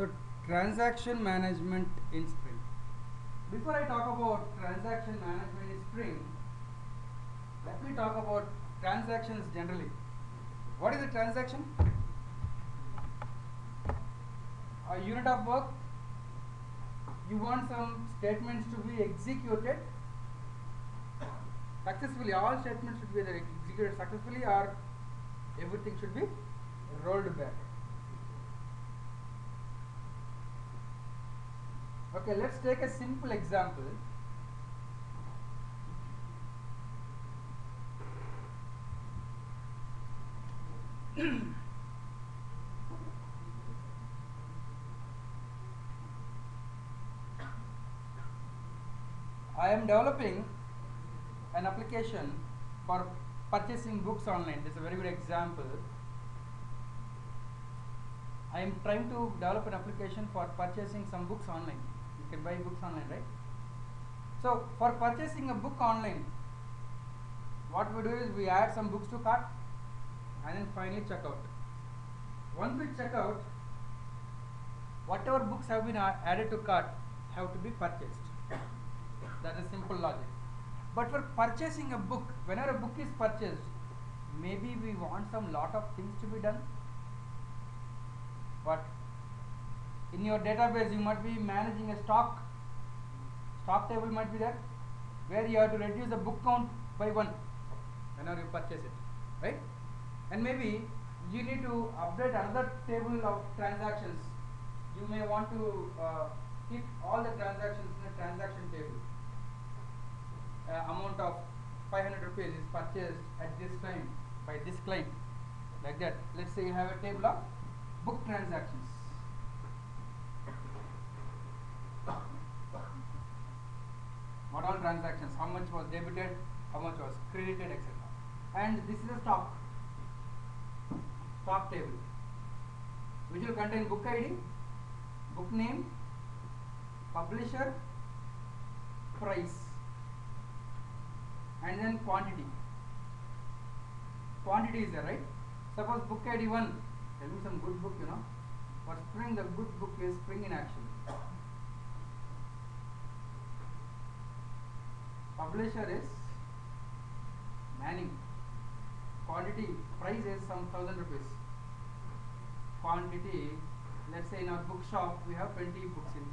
So transaction management in Spring. Before I talk about transaction management in Spring, let me talk about transactions generally. What is a transaction? A unit of work. You want some statements to be executed successfully. All statements should be either executed successfully or everything should be rolled back. Okay, let's take a simple example. I am developing an application for purchasing books online. This is a very good example. I am trying to develop an application for purchasing some books online. You can buy books online, right? So for purchasing a book online, what we do is we add some books to cart and then finally check out. Once we check out, whatever books have been added to cart have to be purchased. That is simple logic. But for purchasing a book, whenever a book is purchased, maybe we want some lot of things to be done. But in your database, you might be managing a stock table might be there, where you have to reduce the book count by 1 whenever you purchase it, right? And maybe you need to update another table of transactions. You may want to keep all the transactions in a transaction table. Amount of 500 rupees is purchased at this time by this client, like that. Let's say you have a table of book transactions. What all transactions, how much was debited, how much was credited, etc. And this is a stock table, which will contain book ID, book name, publisher, price, and then quantity. Quantity is there, right? Suppose book ID 1, tell me some good book, For Spring, the good book is Spring in Action. Publisher is Manning. Quantity, price is some 1000 rupees. Quantity, let's say in our bookshop we have 20 books in.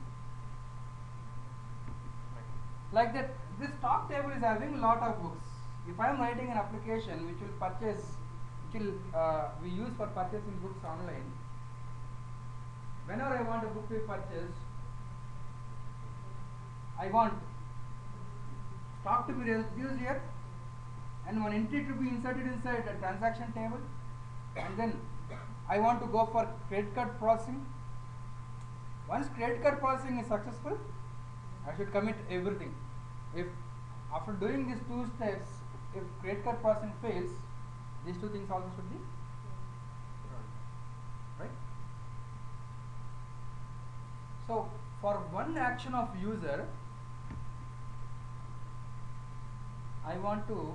Like that, this stock table is having a lot of books. If I am writing an application which will we use for purchasing books online, whenever I want a book to be purchased, I want stock to be reduced here and one entry to be inserted inside a transaction table, and then I want to go for credit card processing. Once credit card processing is successful, I should commit everything. If after doing these two steps, if credit card processing fails, these two things also should be right. So for one action of user, I want to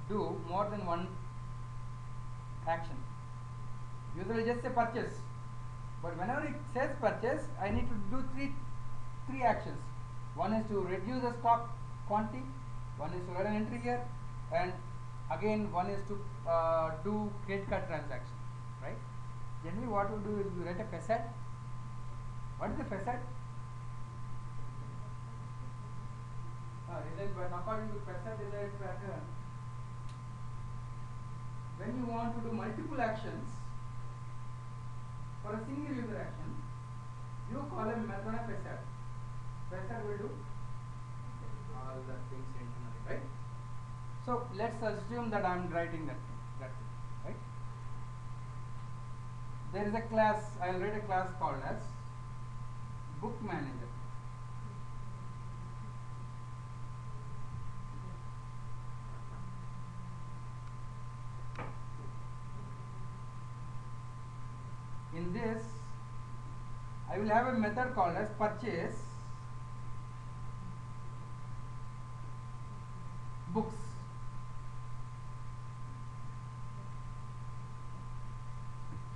do more than one action. User will just say purchase, but whenever it says purchase, I need to do three actions. One is to reduce the stock quantity, one is to write an entry here, and again one is to do credit card transaction, right? Generally what we do is we write a facade. What is a facade? But according to facade design pattern, when you want to do multiple actions for a single user action, you call a method a facade. Facade will do all the things internally, right? So let's assume that I am writing that thing, right? There is a class, I will write a class called as book manager. In this, I will have a method called as purchase books.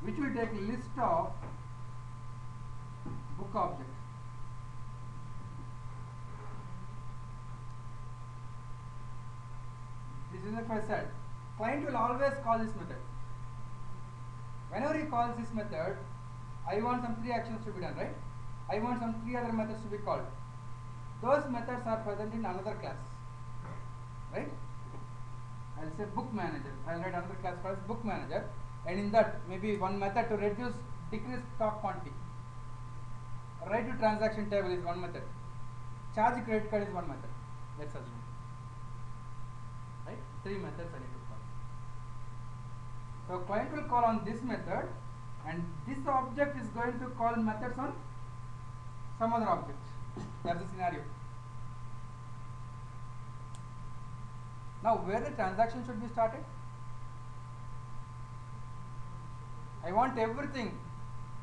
which will take list of book object. This is if I said client will always call this method. Whenever he calls this method, I want some 3 actions to be done, right? I want some 3 other methods to be called. Those methods are present in another class, right? I'll say book manager. I'll write another class called book manager, and in that maybe one method to decrease stock quantity. Write to transaction table is one method. Charge credit card is one method. Let's assume. Right? 3 methods I need to call. So client will call on this method, and this object is going to call methods on some other object. That's the scenario. Now where the transaction should be started? I want everything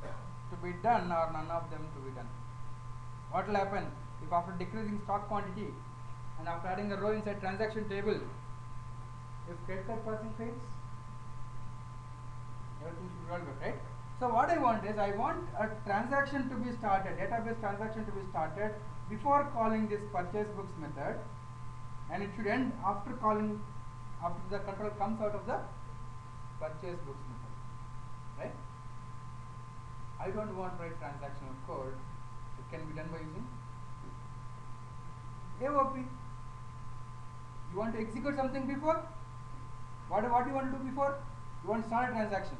to be done or none of them to be done. What will happen if after decreasing stock quantity and after adding a row inside transaction table, if credit card processing fails, everything should roll back, right? So what I want is, I want a transaction to be started, database transaction to be started before calling this purchase books method, and it should end after the control comes out of the purchase books method, right? I don't want to write transactional code. It can be done by using AOP. You want to execute something before? What do you want to do before? You want to start a transaction.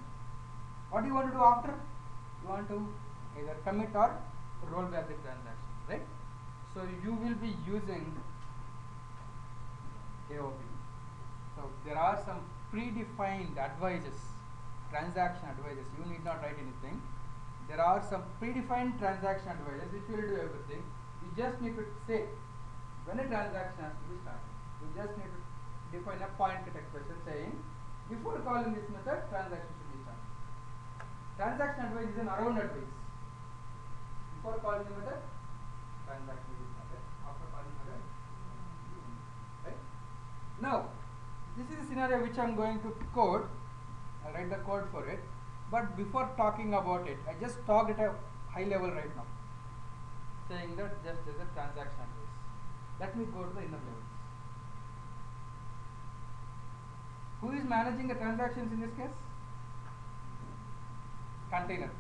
What do you want to do after? You want to either commit or roll back the transaction, right? So you will be using AOP. So there are some predefined advices, transaction advices. You need not write anything. There are some predefined transaction advices which will do everything. You just need to say when a transaction has to be started. You just need to define a pointed expression saying before calling this method, transaction should be started. Transaction advice is an around advice. Before calling the method, transaction will be started. After calling the method, right? Now, this is a scenario which I am going to code. I'll write the code for it. But before talking about it, I just talked at a high level right now, saying that just as a transaction advice. Let me go to the inner levels. Who is managing the transactions in this case? Container.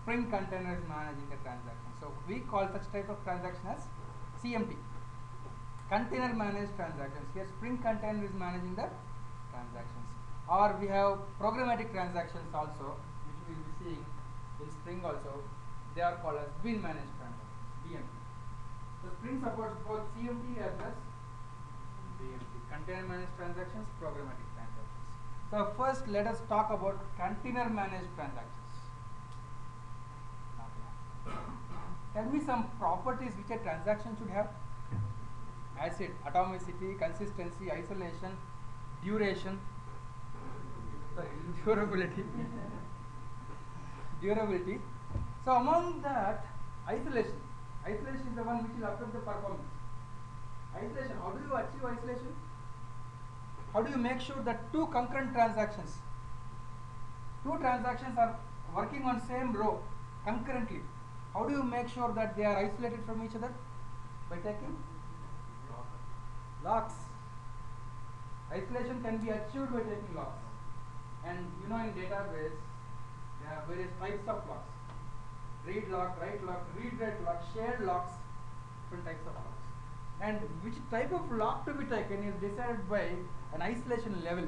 Spring Container is managing the transaction. So we call such type of transaction as CMT. Container managed transactions. Here Spring Container is managing the transactions. Or we have programmatic transactions also, which we will be seeing in Spring also. They are called as bean managed transactions, BMT. So Spring supports both CMT as well as BMT. Container managed transactions, programmatic transactions. So first let us talk about container managed transactions. Tell me some properties which a transaction should have. Acid, atomicity, consistency, isolation, duration, durability. Durability. So among that, isolation. Isolation is the one which will affect the performance. Isolation, how do you achieve isolation? How do you make sure that two concurrent transactions, two transactions are working on same row concurrently? How do you make sure that they are isolated from each other? By taking locks. Isolation can be achieved by taking locks. And you know in database, there are various types of locks. Read lock, write lock, read-write lock, shared locks, different types of locks. And which type of lock to be taken is decided by an isolation level.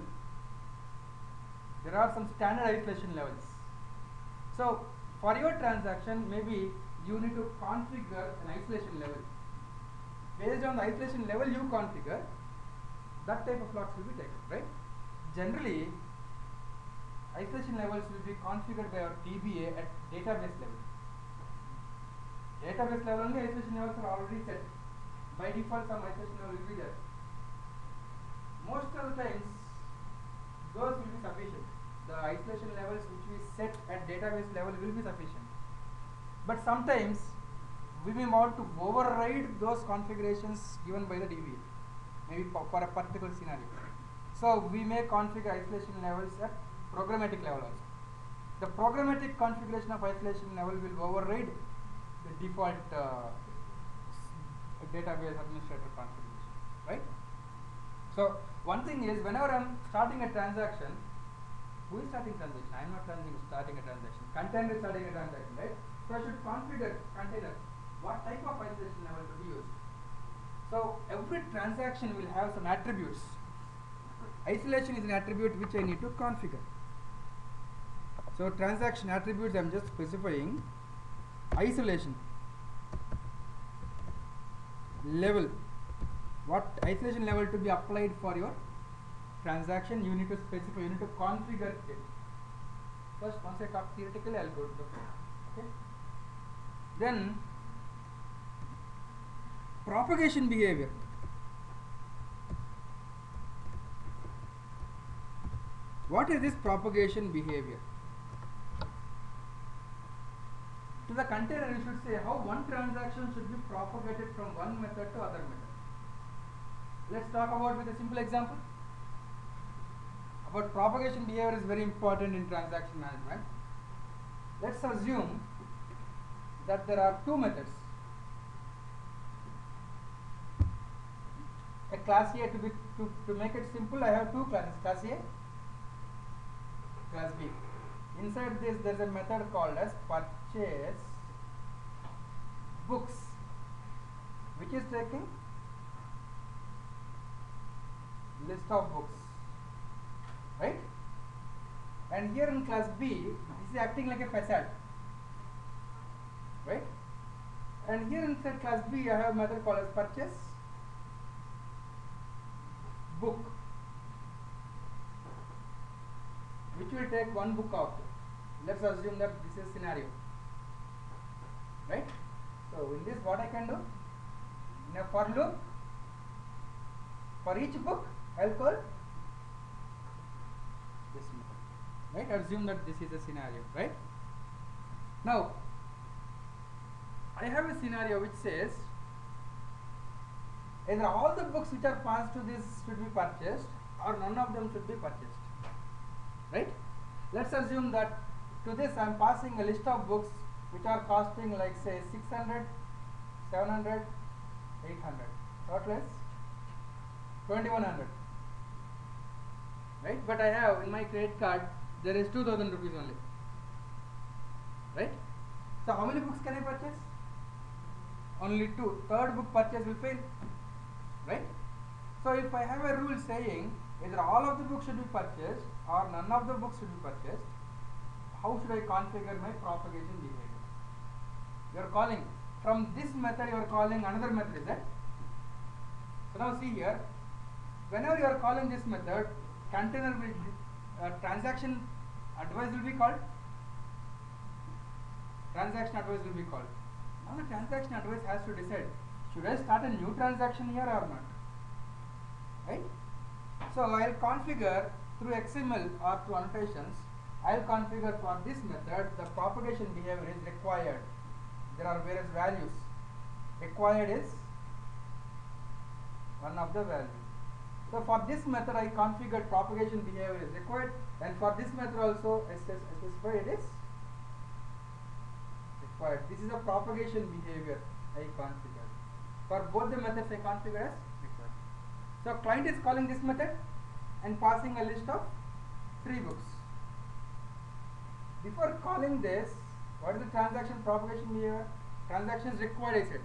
There are some standard isolation levels. So for your transaction, maybe you need to configure an isolation level. Based on the isolation level you configure, that type of locks will be taken, right? Generally, isolation levels will be configured by our DBA at database level. Database level only isolation levels are already set. By default, some isolation level will be there. Most of the times, those will be sufficient. The isolation levels which we set at database level will be sufficient. But sometimes we may want to override those configurations given by the DBA, maybe for a particular scenario. So we may configure isolation levels at programmatic level also. the programmatic configuration of isolation level will override the default database administrator configuration, right? So one thing is, whenever I'm starting a transaction, who is starting transaction? I am not starting a transaction. Container is starting a transaction, right? So I should configure container what type of isolation level to be used. So every transaction will have some attributes. Isolation is an attribute which I need to configure. So transaction attributes, I am just specifying isolation level. What isolation level to be applied for your transaction, you need to specify, you need to configure it. First, once I talk theoretically, I'll go to the code. Okay. Then propagation behavior. What is this propagation behavior? To the container, you should say how one transaction should be propagated from one method to other method. Let's talk about with a simple example. About propagation behavior is very important in transaction management. Let's assume that there are two methods. A class A, to make it simple, I have two classes, class A, class B. Inside this, there is a method called as purchase books, which is taking list of books, right? And here in class B, this is acting like a facade, right? And here inside class B, I have a method called as purchase book, which will take one book out. Let's assume that this is scenario, right? So in this, what I can do, in a for loop, for each book I'll call this method, right? Assume that this is a scenario, right? Now I have a scenario which says either all the books which are passed to this should be purchased, or none of them should be purchased, right? Let's assume that to this I am passing a list of books which are costing, like say 600, 700, 800, total is 2100, right? But I have in my credit card there is 2000 rupees only, right? So how many books can I purchase? Only two. Third book purchase will fail, right? So if I have a rule saying either all of the books should be purchased or none of the books should be purchased, how should I configure my propagation behavior? You are calling from this method, you are calling another method, is that? So now see here, whenever you are calling this method, container will transaction advice will be called. Transaction advice will be called. Now the transaction advice has to decide, should I start a new transaction here or not, right? So I will configure through XML or through annotations. I will configure for this method the propagation behavior is required. There are various values. Required is one of the values. So for this method I configured propagation behavior is required, and for this method also I specify it is required. This is a propagation behavior I configured. For both the methods I configure as required. So client is calling this method and passing a list of 3 books. Before calling this, what is the transaction propagation behavior? Transaction is required, I said.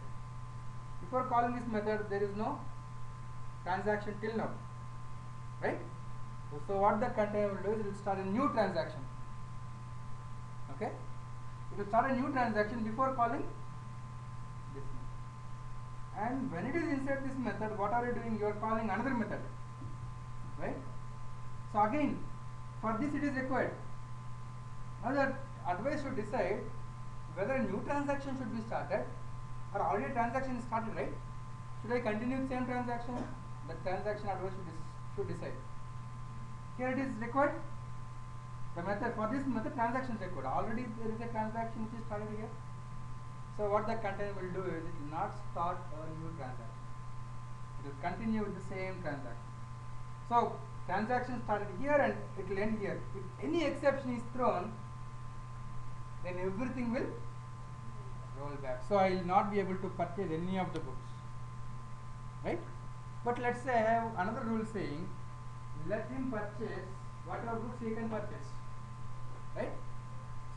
Before calling this method, there is no transaction till now, right? So what the container will do is it will start a new transaction. Okay, it will start a new transaction before calling this method. And when it is inside this method, what are you doing? You are calling another method, right? So again, for this it is required. Now the advice should decide whether a new transaction should be started or already a transaction is started, right? Should I continue with same transaction? The transaction advice should decide. Here it is required. The method for this method transaction is required. Already there is a transaction which is started here. So what the container will do is it will not start a new transaction. It will continue with the same transaction. So transaction started here and it will end here. If any exception is thrown, then everything will roll back. So I will not be able to purchase any of the books, right? But let's say I have another rule saying, let him purchase whatever books he can purchase, right?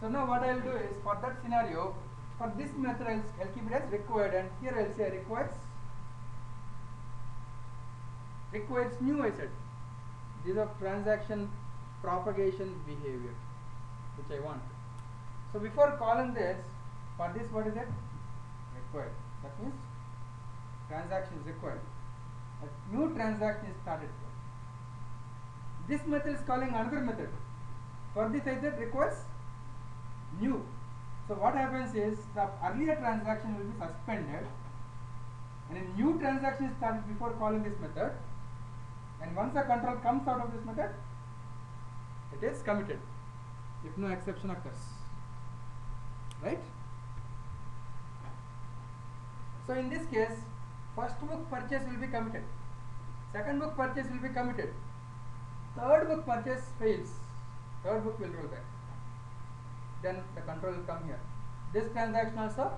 So now what I will do is, for that scenario, for this method I'll keep it as required, and here I'll say requires new. I said these are transaction propagation behavior which I want. So before calling this, for this, what is it? Required. That means transaction is required. A new transaction is started. This method is calling another method. For this I said requires new. So what happens is, the earlier transaction will be suspended and a new transaction is started before calling this method, and once the control comes out of this method, it is committed if no exception occurs, right? So in this case, first book purchase will be committed, second book purchase will be committed, third book purchase fails, third book will roll back, then the control will come here. This transaction also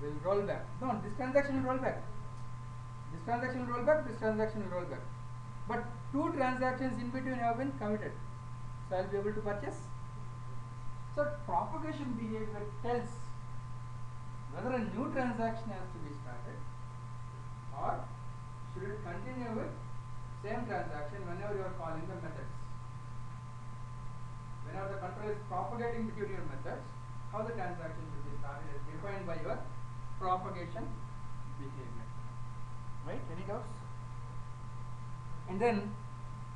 will roll back. No, this transaction will roll back. This transaction will roll back, this transaction will roll back. But two transactions in between have been committed. So I will be able to purchase. So propagation behavior tells whether a new transaction has to be started or should it continue with same transaction whenever you are calling the methods. Whenever the control is propagating between your methods, how the transaction should be started is defined by your propagation behavior. Right? Any doubts? And then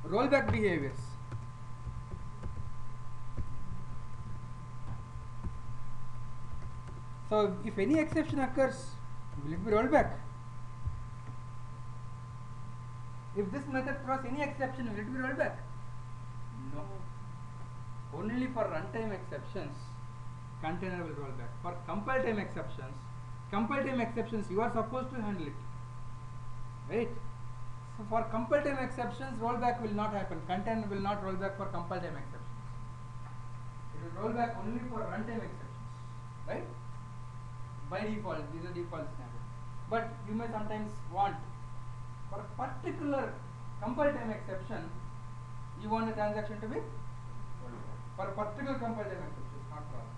rollback behaviors. So if any exception occurs, will it be rolled back? If this method throws any exception, will it be rolled back? No. Only for runtime exceptions, container will roll back. For compile time exceptions, you are supposed to handle it, right? So for compile time exceptions, rollback will not happen. Container will not roll back for compile time exceptions. It will roll back only for runtime exceptions, right? By default, these are default scenarios. But you may sometimes want, for a particular compile time exception, you want the transaction to be rolled back. For a particular compile time exception, it's not problem.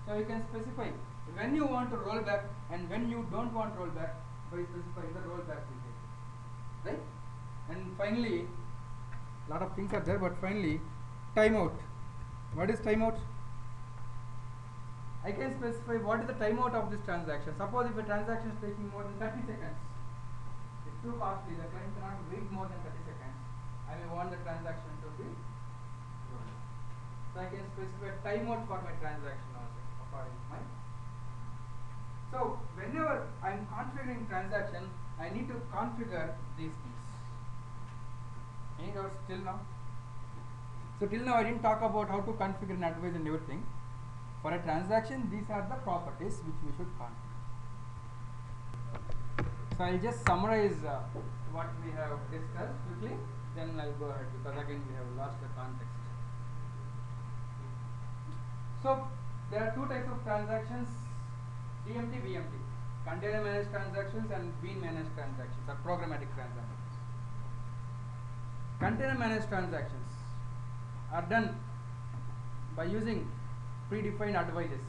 So you can specify when you want to roll back and when you don't want to roll back by specifying the rollback behavior, right? And finally, a lot of things are there, but finally, timeout. What is timeout? I can specify what is the timeout of this transaction. Suppose if a transaction is taking more than 30 seconds, it's too costly, the client cannot wait more than 30 seconds. I may want the transaction to be rolled. So I can specify timeout for my transaction also according to my. So whenever I am configuring transaction, I need to configure these things. Any doubts till now? So till now I didn't talk about how to configure an advice and everything. For a transaction, these are the properties which we should configure. So I'll just summarize what we have discussed quickly, then I'll go ahead because again we have lost the context. So there are two types of transactions, CMT, VMT, container managed transactions and bean managed transactions or programmatic transactions. Container managed transactions are done by using predefined advices.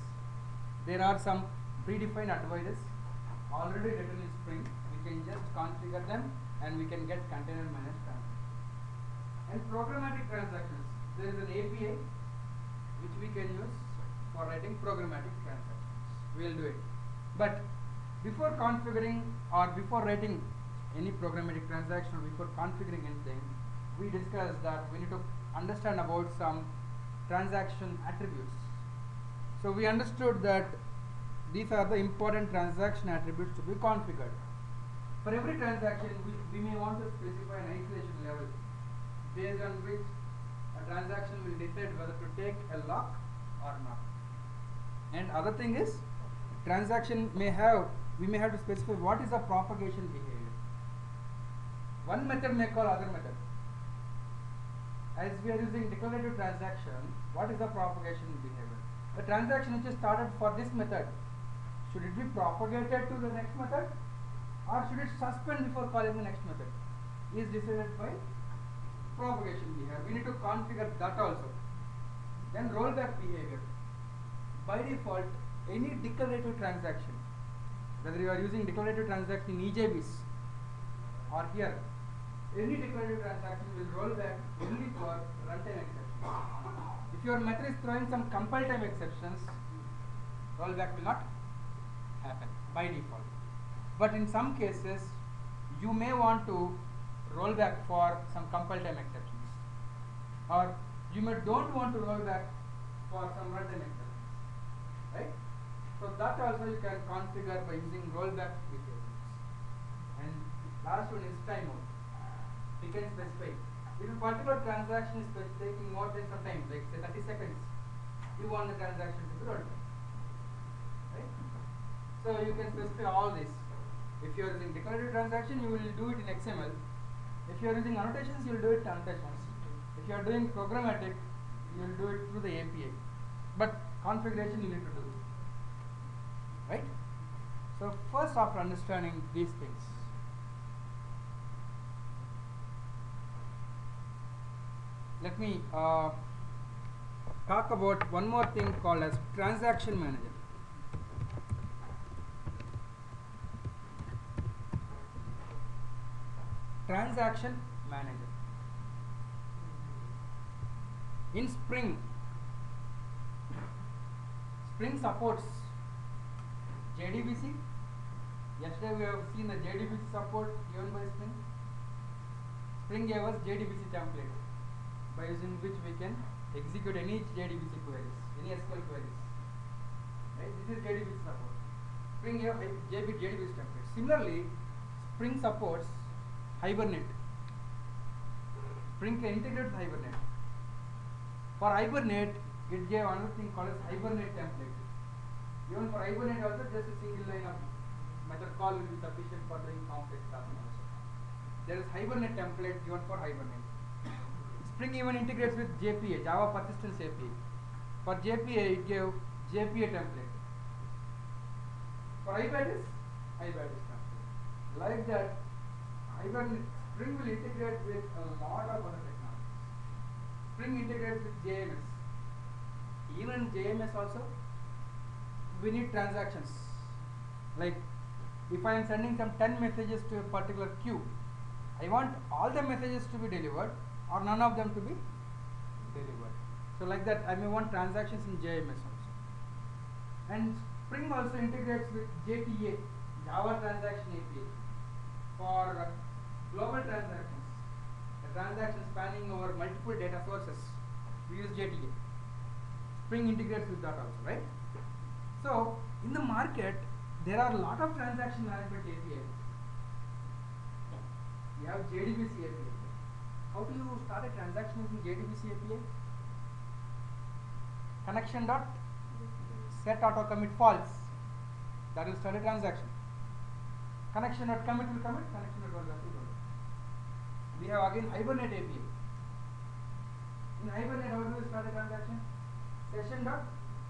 There are some predefined advices already written in Spring. We can just configure them and we can get container managed transactions. And programmatic transactions, there is an API which we can use for writing programmatic transactions. We will do it. But before configuring or before writing any programmatic transaction or before configuring anything, we discussed that we need to understand about some transaction attributes. So we understood that these are the important transaction attributes to be configured. For every transaction, we may want to specify an isolation level based on which a transaction will decide whether to take a lock or not. And other thing is, transaction may have, we may have to specify what is the propagation behavior. One method may call other method. As we are using declarative transaction, what is the propagation behavior? the transaction which is started for this method, should it be propagated to the next method or should it suspend before calling the next method, is decided by propagation behavior. We need to configure that also. Then rollback behavior. By default, any declarative transaction, whether you are using declarative transaction in EJBs or here, any declarative transaction will roll back only for runtime exceptions. If your method is throwing some compile time exceptions, rollback will not happen by default. But in some cases, you may want to roll back for some compile time exceptions, or you may don't want to roll back for some runtime exceptions, right? So that also you can configure by using rollback behaviors. And last one is timeout. You can specify if a particular transaction is taking more than some time, like say 30 seconds, you want the transaction to be rolled back, right? So you can specify all this. If you are using declarative transaction, you will do it in XML. If you are using annotations, you will do it in annotations. If you are doing programmatic, you will do it through the API. But configuration you need to do, right? So first, after understanding these things, let me talk about one more thing called as transaction manager. Transaction manager. In Spring supports JDBC. Yesterday we have seen the JDBC support given by Spring. Spring gave us JDBC template by using which we can execute any JDBC queries, any SQL queries. Right? This is JDBC support. Spring gave JDBC template. Similarly, Spring supports Hibernate. Spring can integrate with Hibernate. For Hibernate, it gave another thing called as Hibernate template. Even for Hibernate also, just a single line of method call will be sufficient for doing complex tasks also. There is Hibernate template given for Hibernate. Spring even integrates with JPA, Java Persistence API. For JPA, it gave JPA template. For IBADIS template. Like that, Spring will integrate with a lot of other technologies. Spring integrates with JMS. Even JMS also, we need transactions. Like if I am sending some 10 messages to a particular queue, I want all the messages to be delivered or none of them to be delivered. So like that, I may want transactions in JMS also. And Spring also integrates with JTA, Java Transaction API, for global transactions, a transaction spanning over multiple data sources. We use JTA. Spring integrates with that also, right? So in the market, there are a lot of transaction management APIs. We have JDBC API. How do you start a transaction using JDBC API? Connection dot set auto commit false. That will start a transaction. Connection dot commit will commit. Connection dot rollback will roll. We have again Hibernate API. In Hibernate, how do we start a transaction? Session dot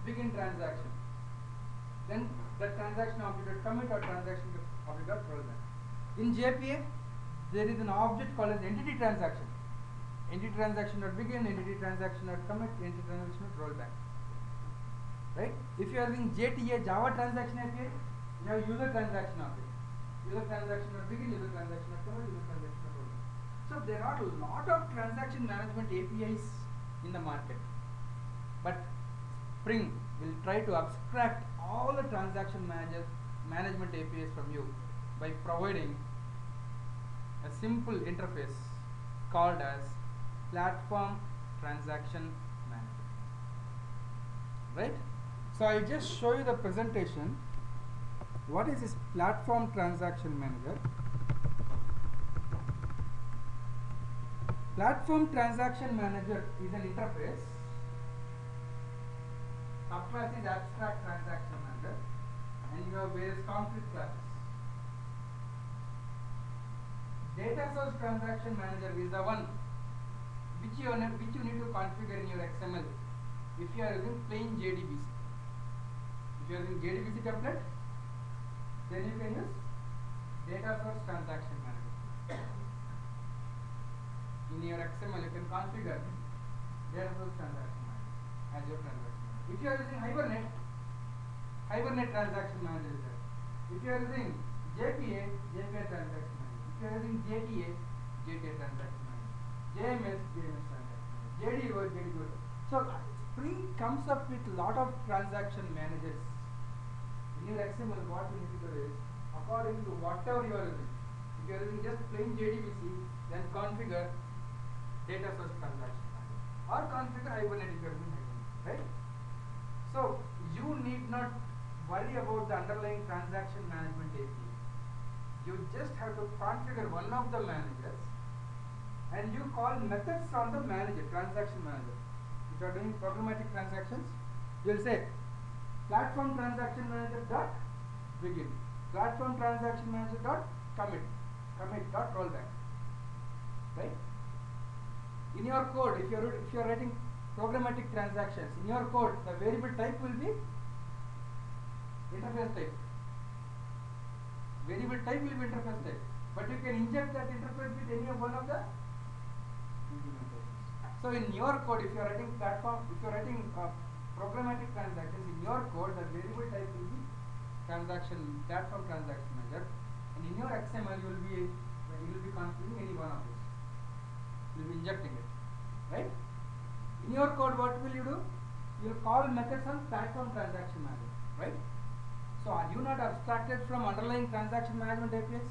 begin transaction. Then the transaction object dot commit or transaction object dot rollback. In JPA, there is an object called as entity transaction. Entity transaction dot begin, entity transaction dot commit, entity transaction dot rollback. Right? If you are using JTA, Java Transaction API, you have user transaction object. User transaction dot begin, user transaction dot commit, user transaction dot rollback. So there are a lot of transaction management APIs in the market, but Spring will try to abstract all the transaction management APIs from you by providing a simple interface called as Platform Transaction Manager. Right? So I just show you the presentation. What is this Platform Transaction Manager? Platform Transaction Manager is an interface. Subclass is Abstract Transaction Manager, and you have various concrete classes. Data Source Transaction Manager is the one which you need to configure in your XML if you are using plain JDBC. If you are using JDBC template, then you can use data source transaction manager. In your XML, you can configure data source transaction manager as your transaction manager. If you are using Hibernate transaction manager is there. If you are using JPA transaction manager. If you are using JTA transaction manager. JMS transaction manager. JDO. So Spring comes up with lot of transaction managers. In your XML, what you need to do is, according to whatever you are using, if you are using just plain JDBC, then configure data source transaction manager or configure Hibernate if you are using Hibernate, right? So you need not worry about the underlying transaction management API. You just have to configure one of the managers and you call methods on the manager, transaction manager. If you are doing programmatic transactions, you will say platform transaction manager dot begin, platform transaction manager dot commit dot rollback, right? In your code, if you are writing programmatic transactions, in your code the variable type will be interface type. Variable type will be interface type, but you can inject that interface with any of one of the implementations. So in your code, if you are writing programmatic transactions, in your code the variable type will be platform transaction manager, and in your XML you will be configuring any one of these. You will be injecting it, right? In your code, what will you do? You will call methods on platform transaction manager, right? So are you not abstracted from underlying transaction management APIs?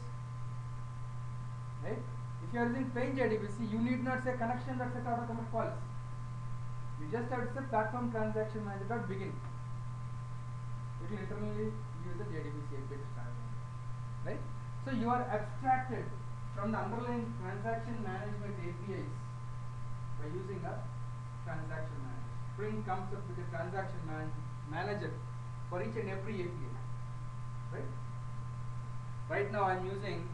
Right? If you are using plain JDBC, you need not say connection that set auto commit false. You just have to say platform transaction manager dot begin. It will literally use the JDBC API to start, right? So you are abstracted from the underlying transaction management APIs by using a transaction manager. Spring comes up with a transaction manager for each and every API, right? Right now I am using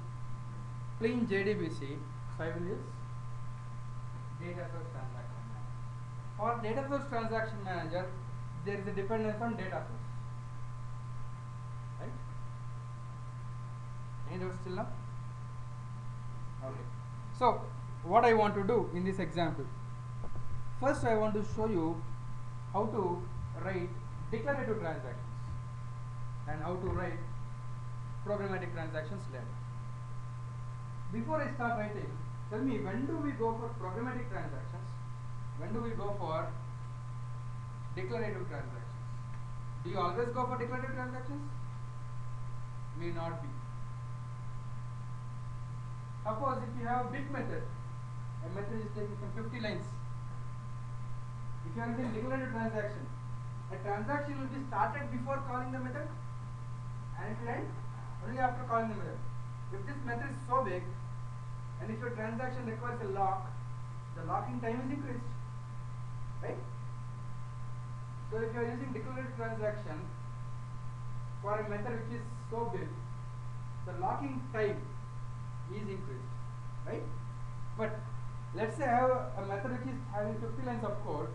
plain JDBC, so I will use data source transaction manager. For data source transaction manager, there is a dependence on data source, right? Any doubts still now? Okay. So what I want to do in this example, first I want to show you how to write declarative transactions and how to write programmatic transactions later. Before I start writing, tell me, when do we go for programmatic transactions? When do we go for declarative transactions? Do you always go for declarative transactions? May not be. Suppose if you have a big method, a method is taking some 50 lines. If you are using declarative transaction, a transaction will be started before calling the method and it will end only after calling the method. If this method is so big and if your transaction requires a lock, the locking time is increased, right? So if you are using declarative transaction for a method which is so big, the locking time is increased, right? But let's say I have a method which is having 50 lines of code,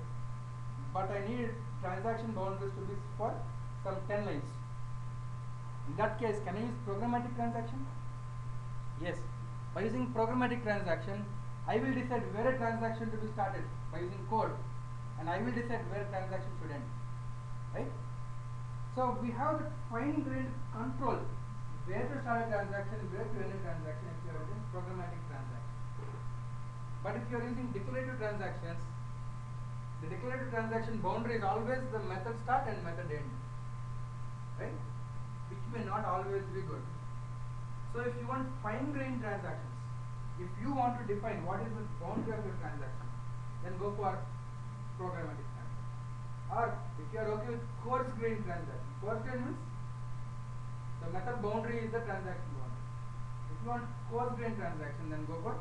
but I need transaction boundaries to be for some 10 lines. In that case, can I use programmatic transaction? Yes. By using programmatic transaction, I will decide where a transaction to be started by using code, and I will decide where a transaction should end, right? So we have the fine-grained control where to start a transaction, where to end a transaction if you are using programmatic transaction. But if you are using declarative transactions, the declarative transaction boundary is always the method start and method end, right? Which may not always be good. So if you want fine-grained transactions, if you want to define what is the boundary of your transaction, then go for programmatic transaction. Or if you are okay with coarse-grained transaction, coarse-grained means the method boundary is the transaction boundary. If you want coarse-grained transaction, then go for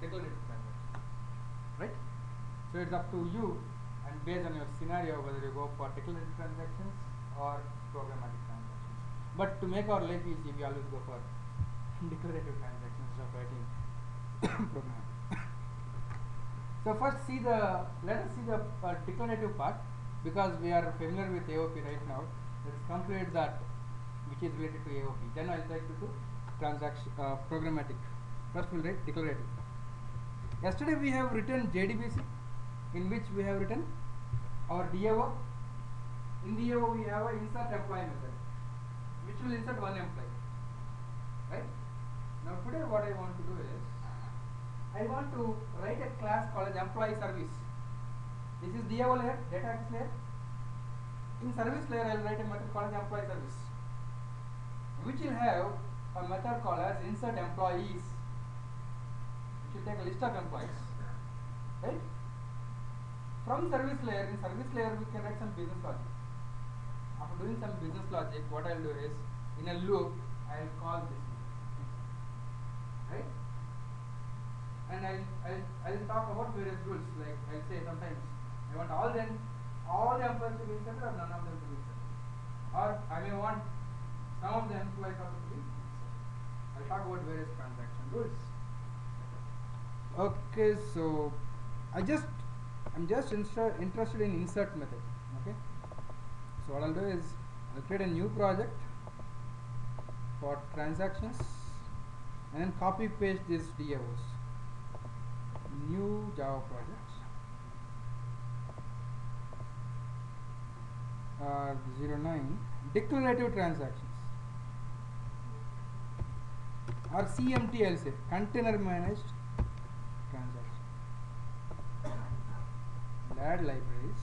declarative transaction, right? So it's up to you and based on your scenario whether you go for declarative transactions or programmatic transactions. But to make our life easy, we always go for declarative transactions instead of writing programmatic. So first let us see the declarative part, because we are familiar with AOP right now. let's complete that which is related to AOP. Then I'll try to do transaction programmatic. First we'll write declarative. Yesterday we have written JDBC, in which we have written our DAO. In DAO we have a insert employee method, which will insert one employee. Right? Now today what I want to do is, I want to write a class called employee service. This is DAO layer, data access layer. In service layer I will write a method called employee service, which will have a method called as insert employees, which will take a list of employees. Right? From service layer, in service layer we can write some business logic. After doing some business logic, what I will do is, in a loop I will call this, right? And I'll talk about various rules. Like I'll say sometimes I want all the employees to be inserted or none of them to be inserted, or I may want some of the employees also to be inserted. I'll talk about various transaction rules. Okay, so I'm just interested in insert method. Okay, so what I'll do is I'll create a new project for transactions and copy paste these DAOs. New Java project. 09 declarative transactions, or CMT I'll say, container managed transaction. Add libraries.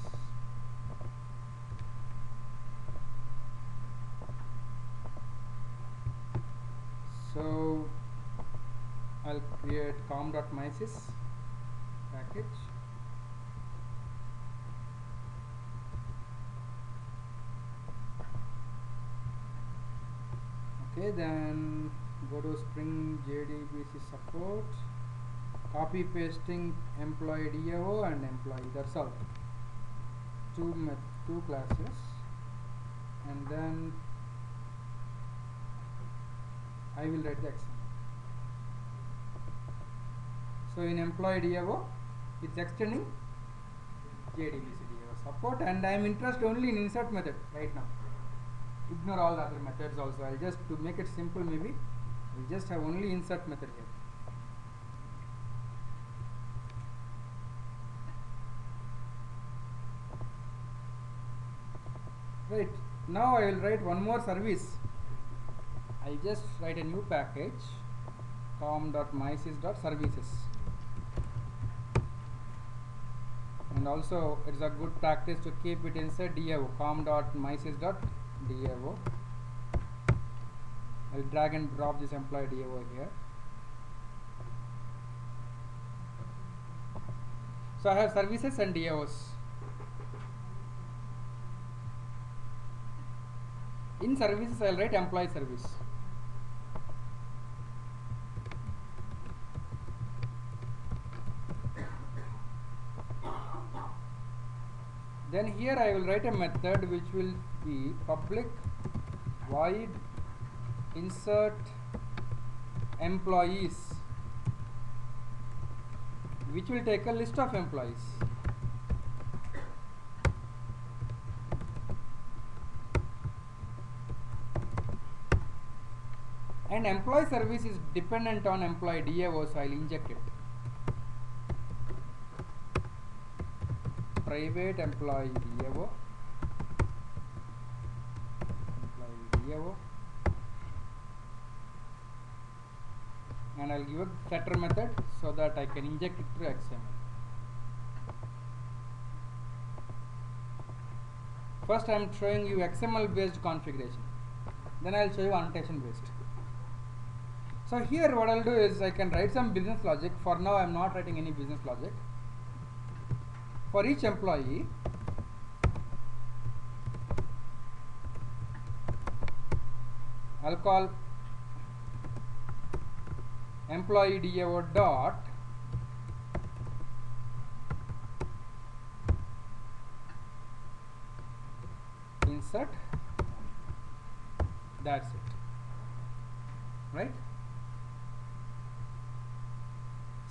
So I'll create com.mysys package. Okay, then go to Spring JDBC support, copy pasting employee DAO and employee, that's all. Two classes, and then I will write the XML. So in employee DAO, it's extending JDBC DAO support, and I am interested only in insert method right now. Ignore all the other methods also. I'll just, to make it simple, maybe we'll just have only insert method here. Right, now I will write one more service. I'll just write a new package, com.mysys.services. And also it's a good practice to keep it inside DAO, com.mysys.DAO. I'll drag and drop this employee DAO here. So I have services and DAOs. In services I'll write employee service. Then here I will write a method which will be public void insert employees, which will take a list of employees. And employee service is dependent on employee DAO, so I'll inject it. Private employee DAO, and I'll give a setter method so that I can inject it to XML. First I am showing you XML based configuration, then I'll show you annotation based. So here what I'll do is I can write some business logic. For now I am not writing any business logic. For each employee, I'll call employee DAO dot insert. That's it, right?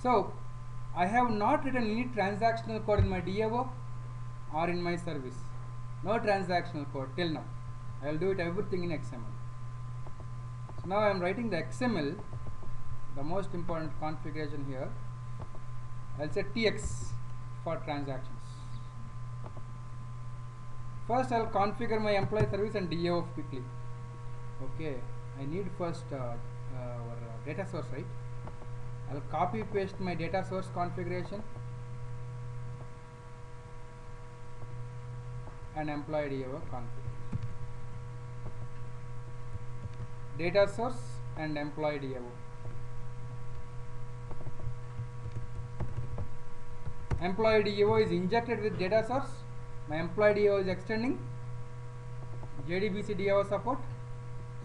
So I have not written any transactional code in my DAO or in my service. No transactional code till now. I will do it everything in XML. So now I am writing the XML, the most important configuration here. I'll say TX for transactions. First I'll configure my employee service and DAO quickly. Okay, I need first our data source, right? I'll copy paste my data source configuration and employee DAO configuration. Data source and employee DAO. Employee DAO is injected with data source. My employee DAO is extending JDBC DAO support.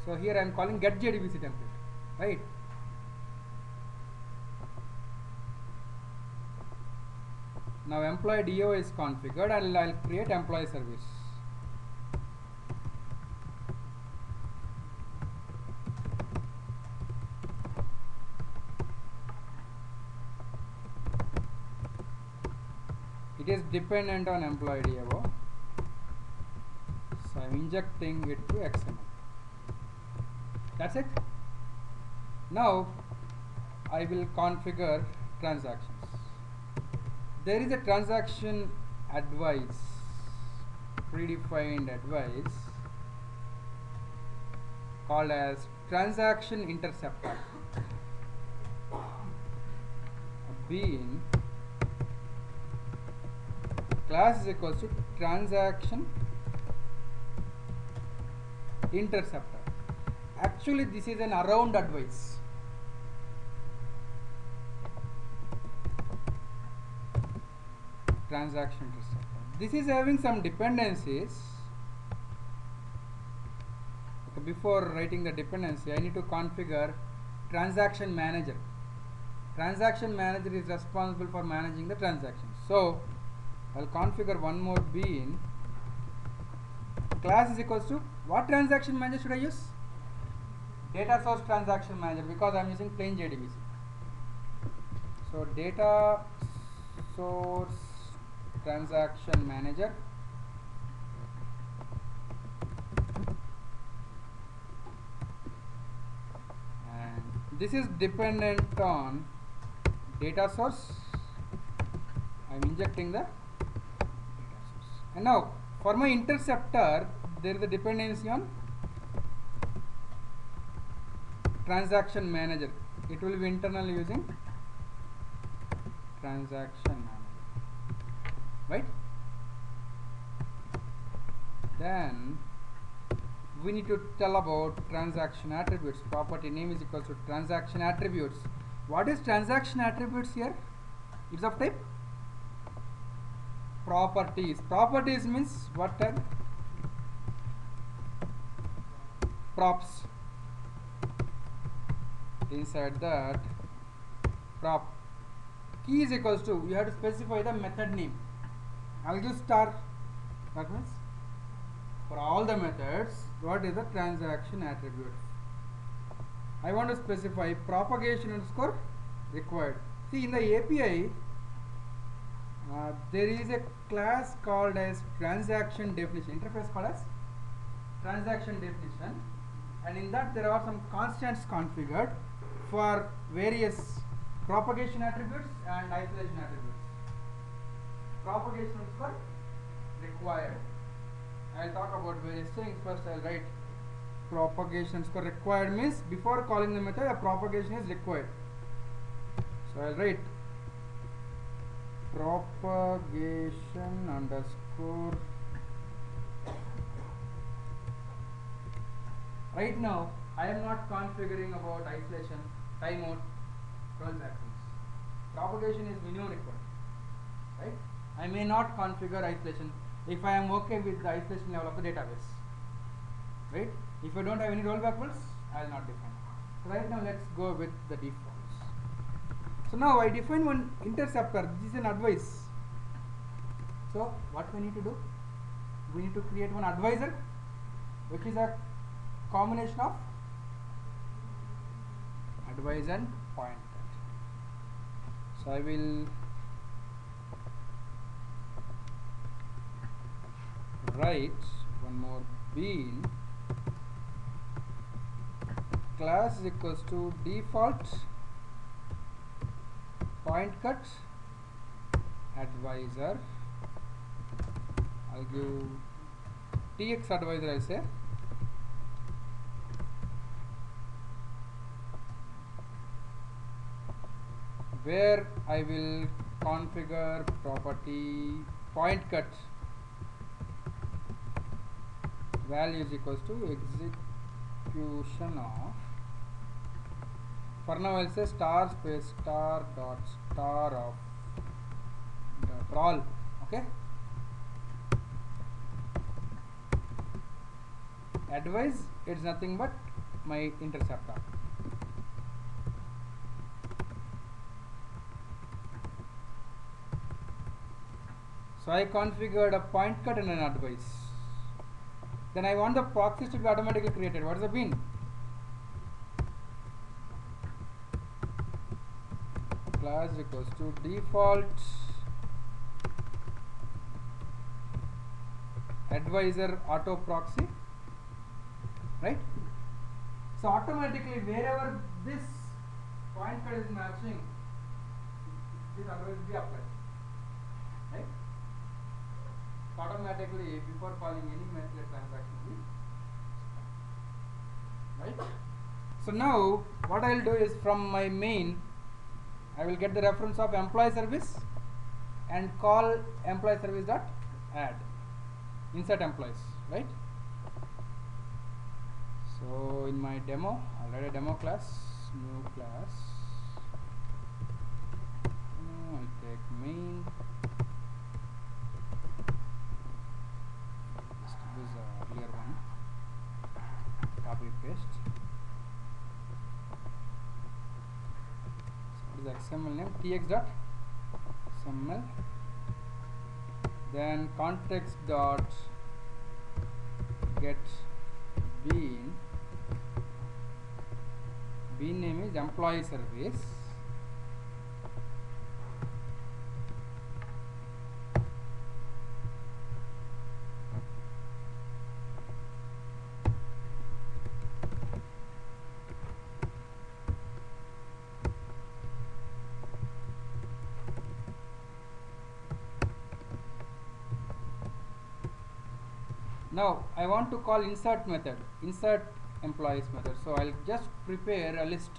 So here I am calling get JDBC template, right? Now employee DAO is configured and I'll create employee service. It is dependent on employee DAO, so I am injecting it to XML. That's it. Now I will configure transactions. There is a transaction advice, predefined advice called as transaction interceptor. Being class is equals to transaction interceptor. Actually this is an around advice. Transaction interceptor. This is having some dependencies. Okay, before writing the dependency I need to configure transaction manager. Transaction manager is responsible for managing the transactions. So I'll configure one more bean. Class is equals to what transaction manager should I use? Data source transaction manager, because I'm using plain JDBC. So data source transaction manager. And this is dependent on data source. I'm injecting the data source. And now for my interceptor there is a dependency on transaction manager. It will be internally using transaction manager, right? Then we need to tell about transaction attributes. Property name is equal to transaction attributes. What is transaction attributes here? It's of type properties. Properties means what type? Props. Inside that prop key is equals to, you have to specify the method name. I'll use star. That means for all the methods what is the transaction attributes. I want to specify propagation underscore required. See, in the API there is a class called as transaction definition, interface called as transaction definition, and in that there are some constants configured for various propagation attributes and isolation attributes. Propagation underscore required. I'll talk about various things. First I'll write propagation underscore required means before calling the method a propagation is required. So I'll write propagation underscore. Right now I am not configuring about isolation, timeout, rollbacks. Propagation is minimum required, right? I may not configure isolation if I am okay with the isolation level of the database, right? If I don't have any rollback rules, I will not define. So right now let's go with the defaults. So now I define one interceptor. This is an advice. So what we need to do? We need to create one advisor, which is a combination of advice and pointer. So I will write one more bean class is equals to default point cut advisor. I'll give tx advisor, I say, where I will configure property point cut value is equals to execution of, for now I'll say star space star dot star of for all. Okay, advise, it's nothing but my interceptor. So I configured a point cut and an advise. Then I want the proxies to be automatically created. What is the bin? Class equals to default advisor auto proxy, right? So automatically wherever this point cut is matching, this advice will be applied, right? So automatically before calling any method transaction, right? So now what I will do is, from my main I will get the reference of employee service and call employee service dot add, insert employees, right? So in my demo I'll write a demo class, new class, I'll take main, just use the earlier one, copy paste. So what is the XML name? tx dot XML, then context dot get bean, bean name is employee service, now I want to call insert method, insert employees method. So I'll just prepare a list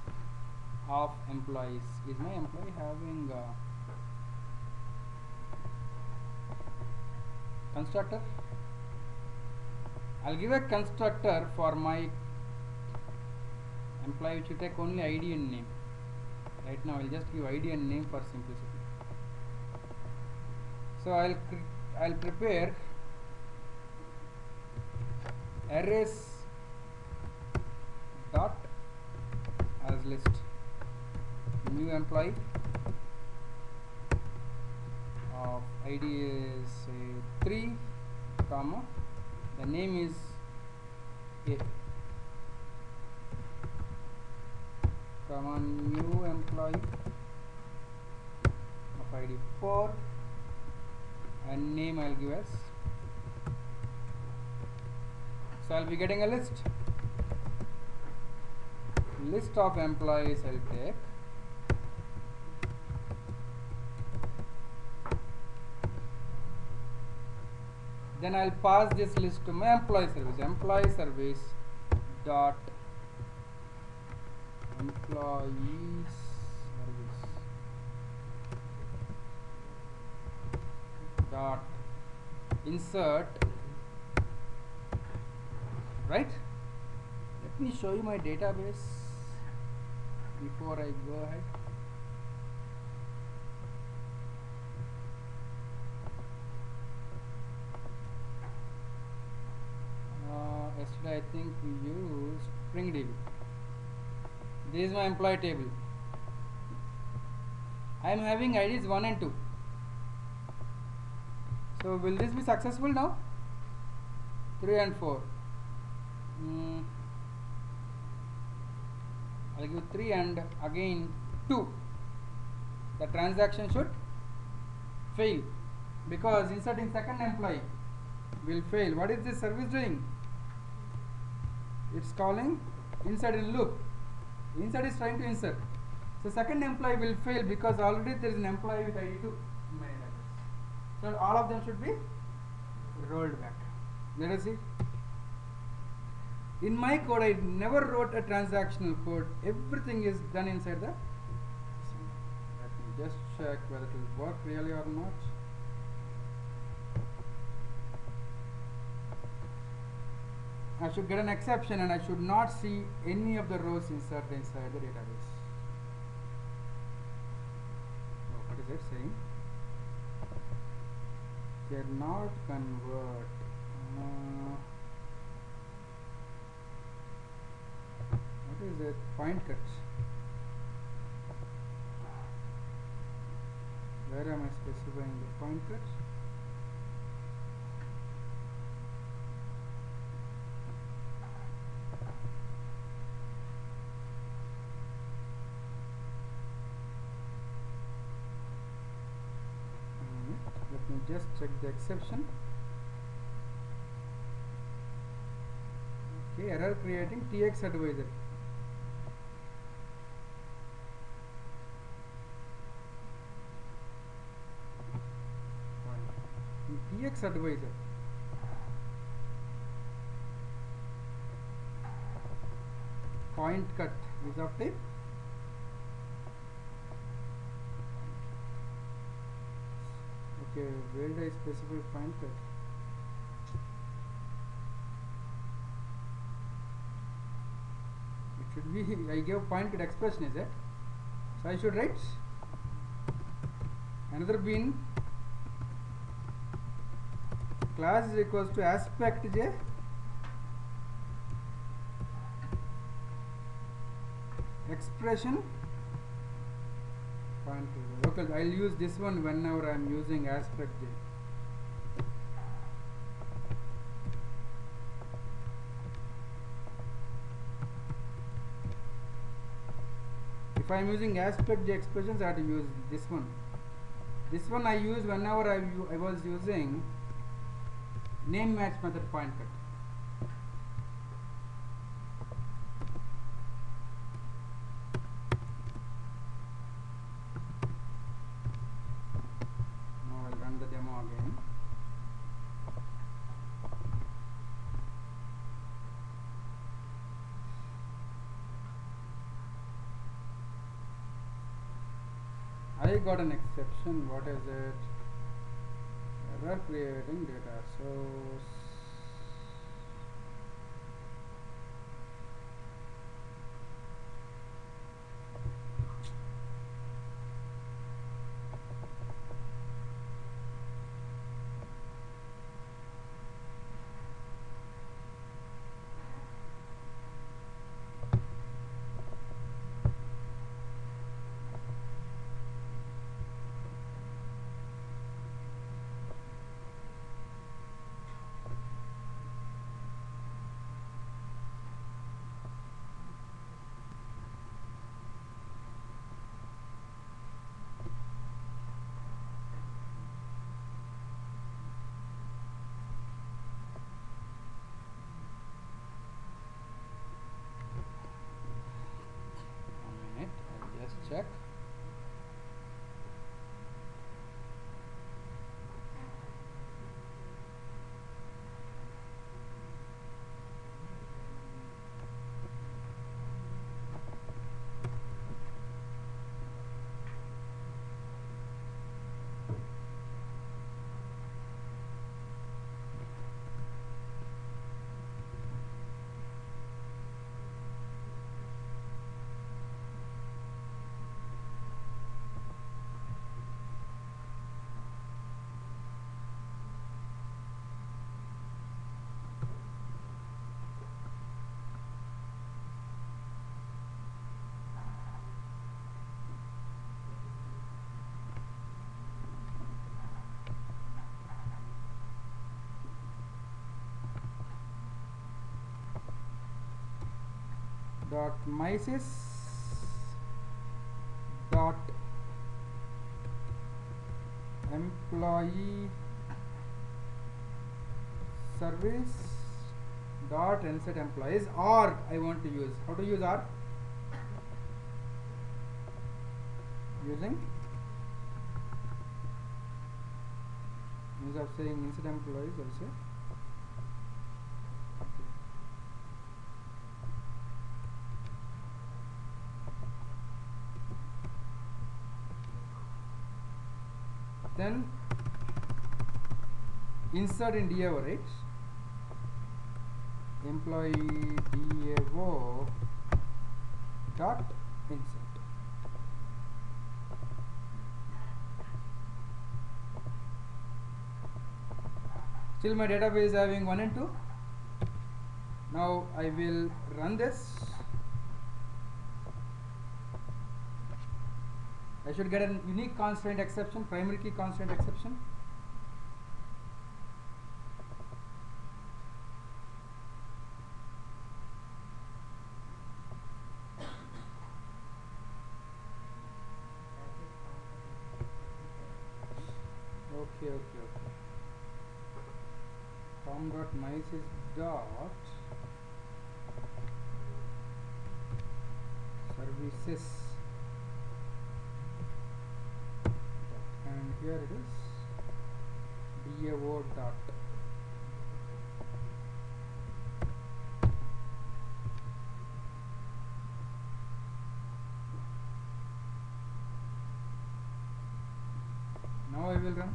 of employees. Is my employee having constructor? I'll give a constructor for my employee which will take only ID and name. Right now I'll just give ID and name for simplicity. So I'll prepare arrays dot as list new employee of ID is 3 comma, the name is A, comma new employee of ID 4 and name I'll give as. So I'll be getting a list of employees. I'll take then I'll pass this list to my employee service dot employee service dot insert, right? Let me show you my database before I go ahead. Yesterday I think we used SpringDB. This is my employee table. I am having IDs 1 and 2. So will this be successful now? 3 and 4. I'll give 3 and again 2. The transaction should fail because inserting second employee will fail. What is this service doing? It's calling insert in loop. Insert is trying to insert. So second employee will fail because already there is an employee with ID2 mail address. So all of them should be rolled back. Let us see. In my code, I never wrote a transactional code. Everything is done inside the. Let me just check whether it will work really or not. I should get an exception and I should not see any of the rows inserted inside the database. Oh, what is it saying? Cannot convert. What is it? Point cuts. Where am I specifying the point cuts? Let me just check the exception. Okay, error creating TX advisor. TX advisor. Point cut is of type. Okay, where do I specify point cut? It should be, I gave point cut expression, is it? So I should write another bin class is equals to aspect j expression point. Okay, I'll use this one whenever I'm using aspect j. If I'm using aspect j expressions, I have to use this one. This one I use whenever I was using name match method point cut. Now I'll run the demo again. I got an exception. What is it? Error creating data source. Check. Dot mysys dot employee service dot insert employees, or I want to use, how to use or using instead of saying insert employees, I'll say then insert in DAO, right? Employee DAO dot insert. Still my database is having 1 and 2. Now I will run this. I should get a unique constraint exception, primary key constraint exception. Okay. com.mysys dot services, and here it is DAO dot. Now I will run.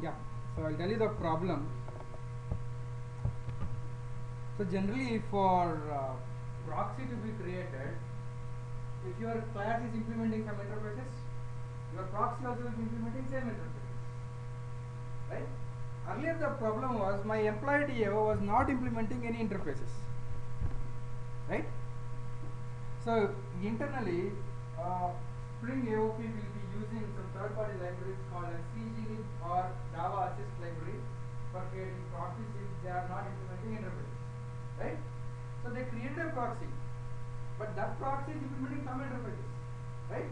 Yeah, so I'll tell you the problem. So generally for proxy to be created, if your class is implementing some interfaces, your proxy also will be implementing same interfaces, right? Earlier the problem was my employee DAO was not implementing any interfaces, right? So internally, Spring AOP will be using some third-party libraries called as CGLib or Java Assist library for creating proxies if they are not implementing interfaces, right? So they created a proxy, but that proxy is implementing some interfaces, right?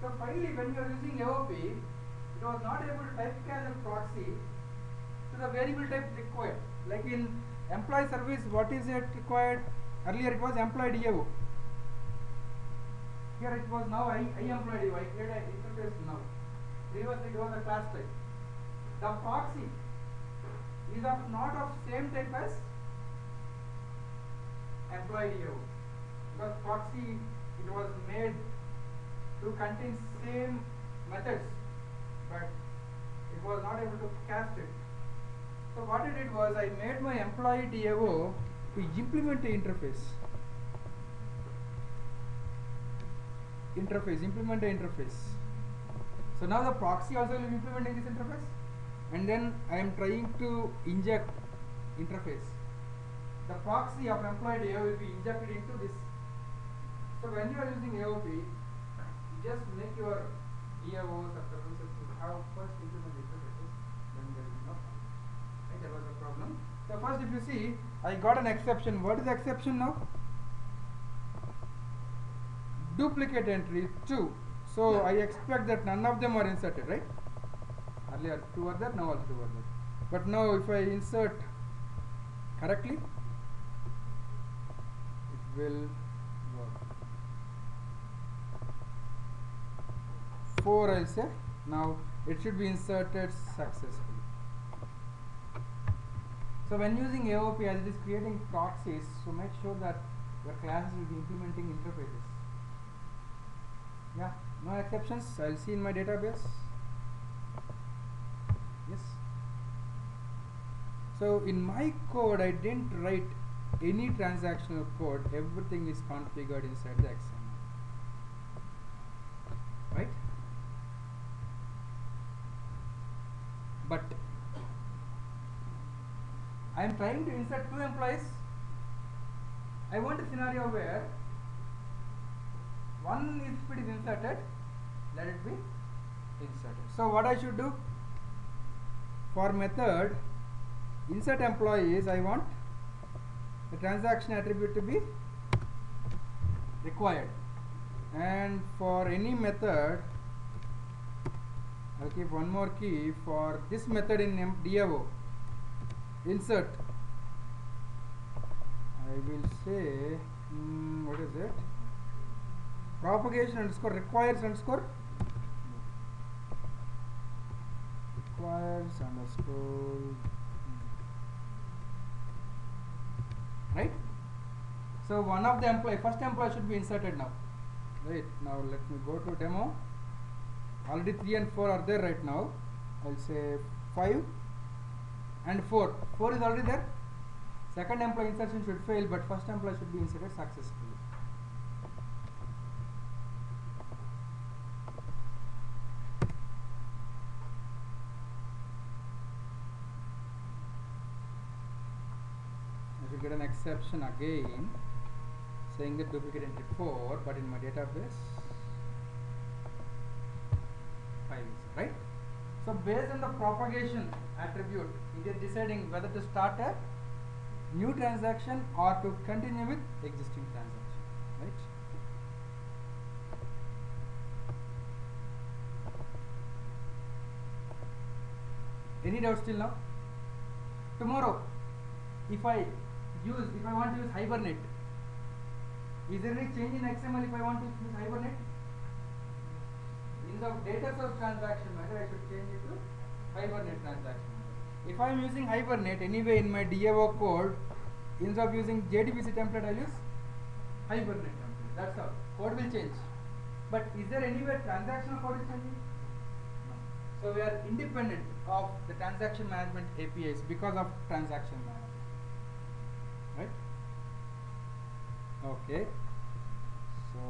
So finally, when you are using AOP, it was not able to typecast a proxy to the variable type required. Like in employee service, what is it required? Earlier it was employee DAO. Here it was now I employee DAO. I create an interface now. Previously it was a class type. The proxy is of not of same type as employee DAO, because proxy it was made to contain same methods, but it was not able to cast it. So what I did was I made my employee DAO to implement the interface. Implement the interface. So now the proxy also will be implementing this interface, and then I am trying to inject interface. The proxy of employee DAO will be injected into this. So when you are using AOP, you just make your DAOs or services to have first implement interfaces, then there will be no problem. Right? There was a problem. So first, if you see, I got an exception. What is the exception now? Duplicate entry 2. So I expect that none of them are inserted, right? Earlier 2 were there, now also 2 were there. But now if I insert correctly, it will work. 4 I'll say. Now it should be inserted successfully. So when using AOP, as it is creating proxies, so make sure that your classes will be implementing interfaces. Yeah, no exceptions. I'll see in my database. Yes. So in my code, I didn't write any transactional code. Everything is configured inside the XML. Right? But I am trying to insert 2 employees. I want a scenario where one if it is inserted, let it be inserted. So what I should do? For method insert employees, I want the transaction attribute to be required, and for any method I'll keep one more key. For this method in DAO insert, I will say what is it? Propagation underscore requires underscore right. So one of the first employee should be inserted now. Right, now let me go to demo. Already 3 and 4 are there right now. I'll say 5 and 4. 4 is already there. Second employee insertion should fail, but first employee should be inserted successfully. I should get an exception again saying that duplicate entry 4, but in my database 5 is right. So based on the propagation attribute, it is deciding whether to start a new transaction or to continue with existing transaction, right? Any doubt still now? Tomorrow, if I want to use Hibernate, is there any change in XML if I want to use Hibernate? In the data source transaction method, I should change it to Hibernate transaction. If I am using Hibernate anyway in my DAO code, instead of using JDBC template, I will use Hibernate template. That's all. Code will change. But is there anywhere transactional code is changing? No. So we are independent of the transaction management APIs because of transaction management. right? Okay, so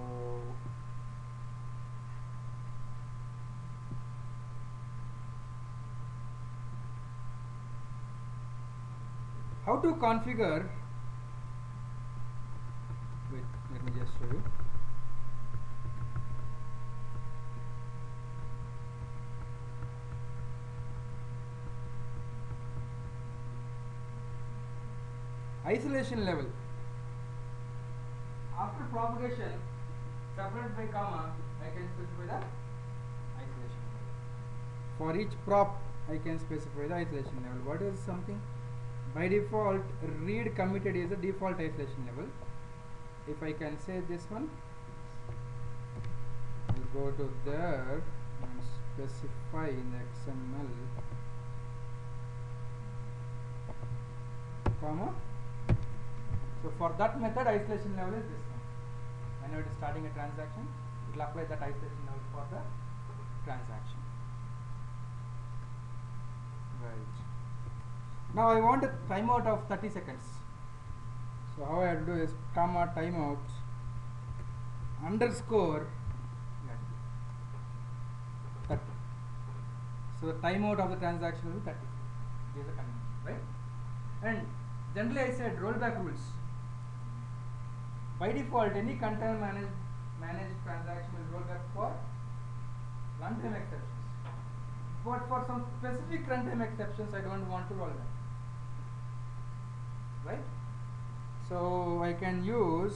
how to configure, wait, let me just show you. Isolation level. After propagation, separate by comma, I can specify the isolation level. For each prop, I can specify the isolation level. What is something? By default, read committed is the default isolation level. If I can say this one, I'll go to there and specify in the XML, comma. So for that method, isolation level is this one. Whenever it is starting a transaction, it will apply that isolation level for the transaction. Right. Now I want a timeout of 30 seconds. So how I have to do is comma timeout underscore 30. So the timeout of the transaction will be 30. This is the convention, right? And generally I said rollback rules. By default, any container managed transaction will roll back for runtime exceptions. But for some specific runtime exceptions, I don't want to roll back. Right? So I can use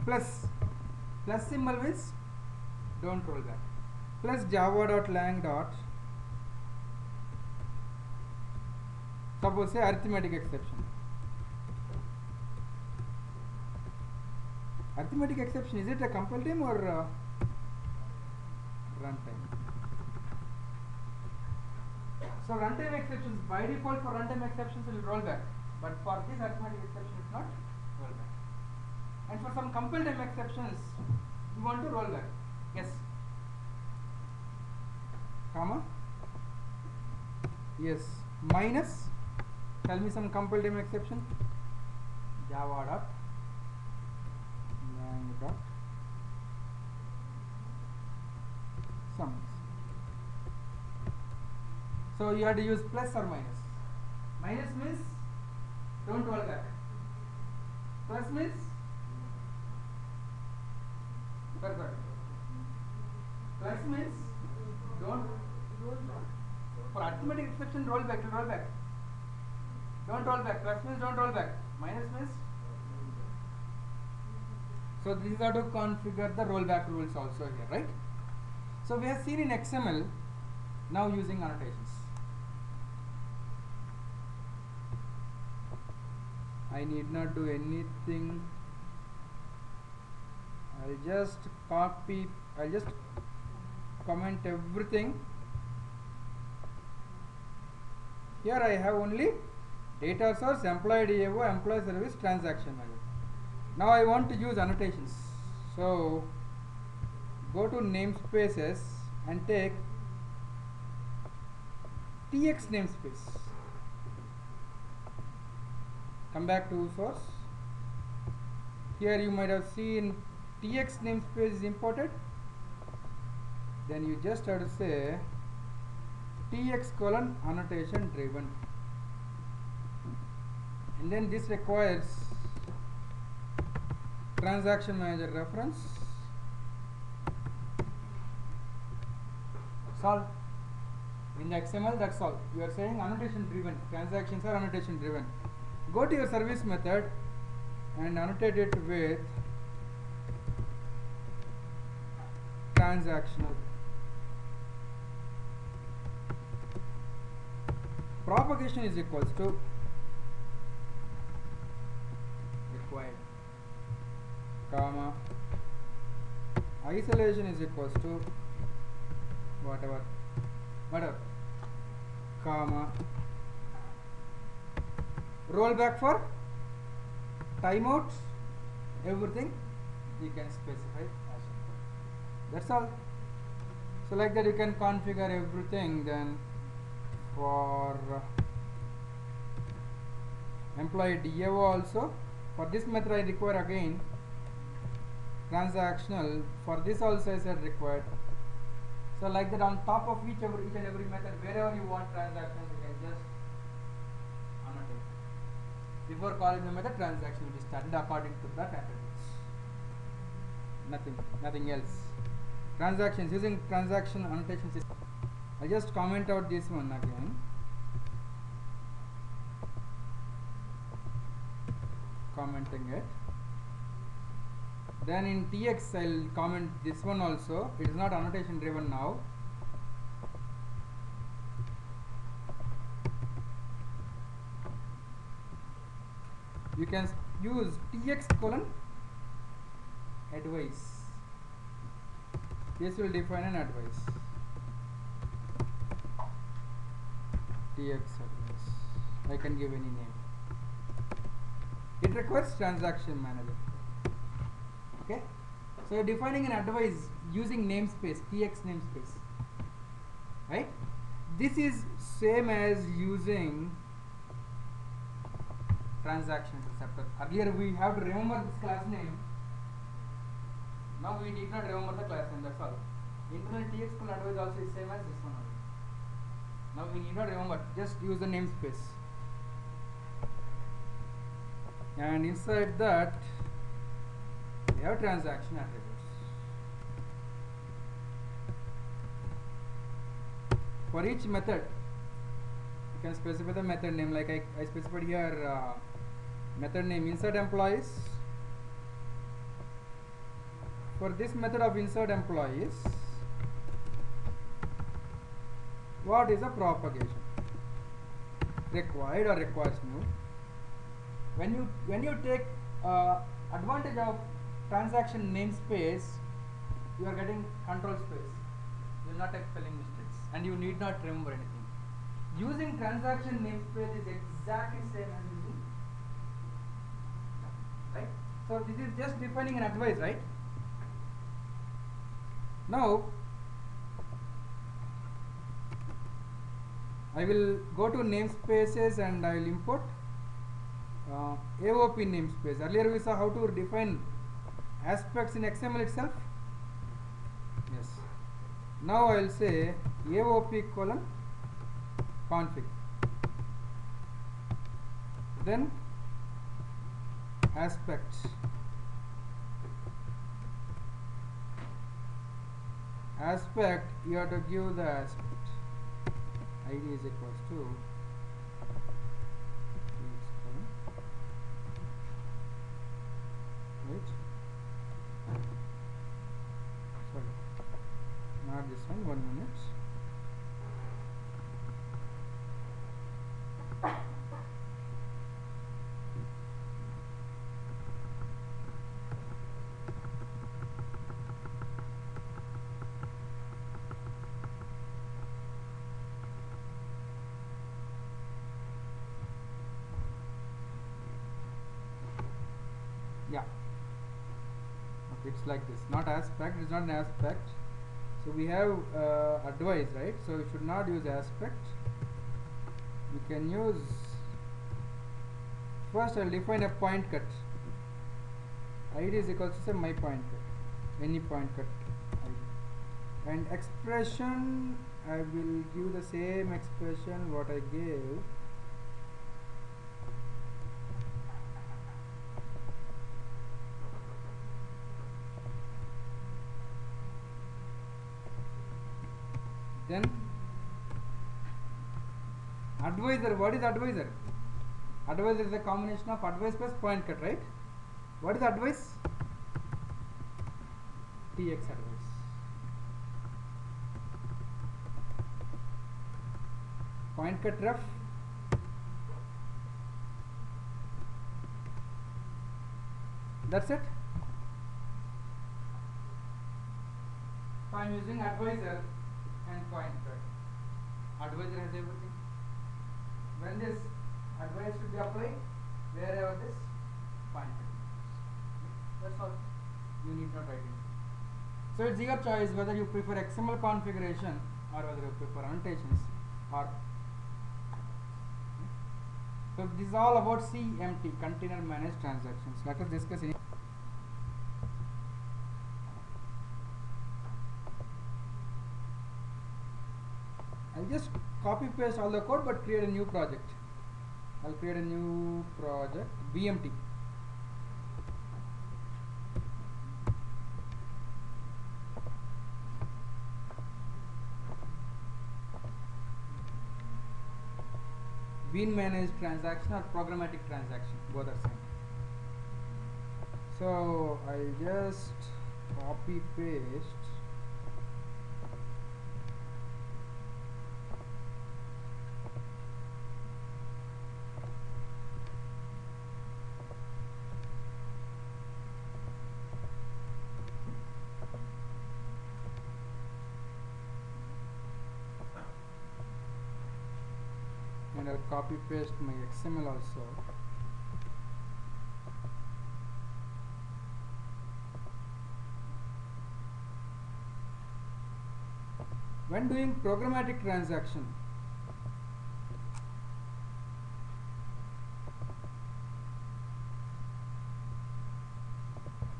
plus symbol is don't roll back, plus java.lang dot, suppose say arithmetic exception. Arithmetic exception, is it a compile time or runtime? So runtime exceptions, by default for runtime exceptions will roll back, but for this arithmetic exception it not roll back. And for some compile time exceptions, you want to roll back. Yes. Comma. Yes. Minus. Tell me some compile time exception. Java dot. Dot sums. So you have to use plus or minus. Minus means don't roll back. Plus means sorry. Plus means don't roll back. For arithmetic exception, roll back. Roll back. Don't roll back. Plus means don't roll back. Minus means. So this is how to configure the rollback rules also here, right? So we have seen in XML, now using annotations. I need not do anything. I'll just comment everything. Here I have only data source, employee DAO, employee service, transaction value. Now I want to use annotations. So go to namespaces and take TX namespace. Come back to source. Here you might have seen TX namespace is imported. Then you just have to say TX colon annotation driven. And then this requires transaction manager reference. Solve. In the XML, that's all. You are saying annotation driven. Transactions are annotation driven. Go to your service method and annotate it with transactional. Propagation is equals to required, comma, isolation is equals to whatever, comma, rollback for timeouts, everything you can specify as well. That's all. So like that you can configure everything. Then for employee DAO also. For this method I require again transactional. For this also I said required. So like that, on top of each and every method, wherever you want transactions, you can just annotate. Before calling the method, transaction will be started according to that attributes. Nothing else. Transactions, using transaction annotation system. I just comment out this one again. Commenting it. Then in TX I'll comment this one also. It is not annotation driven now. You can use TX colon advice. This will define an advice. TX advice. I can give any name. It requires transaction manager. Okay. So you're defining an advice using namespace, TX namespace. Right? This is same as using transaction interceptor. Earlier we have to remember this class name. Now we need not remember the class name, that's all. Internal TX colon advice also is same as this one only. Now we need not remember, just use the namespace. And inside that we have transaction attributes. For each method you can specify the method name, like I specified here method name insert employees. For this method of insert employees, what is the propagation? Required or requires new. When you take advantage of transaction namespace, you are getting control space. You will not take spelling mistakes, and you need not remember anything. Using transaction namespace is exactly same as using, right? So this is just defining an advice, right? Now I will go to namespaces and I will import AOP namespace. Earlier we saw how to define aspects in XML itself. Yes. Now I will say AOP colon config. Then aspect. Aspect, you have to give the aspect. ID is equals to right. Sorry, not this one. 1 minute. Yeah. Okay, it's like this. Not aspect. It's not an aspect. So we have advice, right? So we should not use aspect. We can use. First, I'll define a point cut. ID is equal to say my point cut. Any point cut ID. And expression, I will give the same expression what I gave. Then advisor, what is advisor? Advisor is a combination of advice plus point cut, right? What is advice? TX advice. Point cut ref. That's it. So I am using advisor and point cut. Advisor has everything. When this advice should be applied, wherever this point cut. That's all. You need not write it. So it's your choice whether you prefer XML configuration or whether you prefer annotations or So this is all about CMT, container managed transactions. Let us discuss in. I'll just copy paste all the code but create a new project. I'll create a new project, BMT. Bean managed transaction or programmatic transaction, both are same. So I'll just copy paste and I'll copy paste my XML also. When doing programmatic transaction,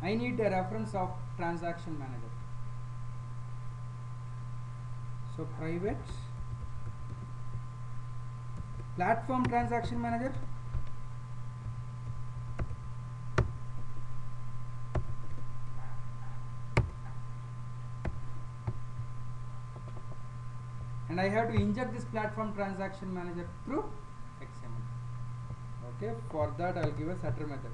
I need a reference of transaction manager. So private platform transaction manager, and I have to inject this platform transaction manager through XML. Okay, for that I'll give a setter method.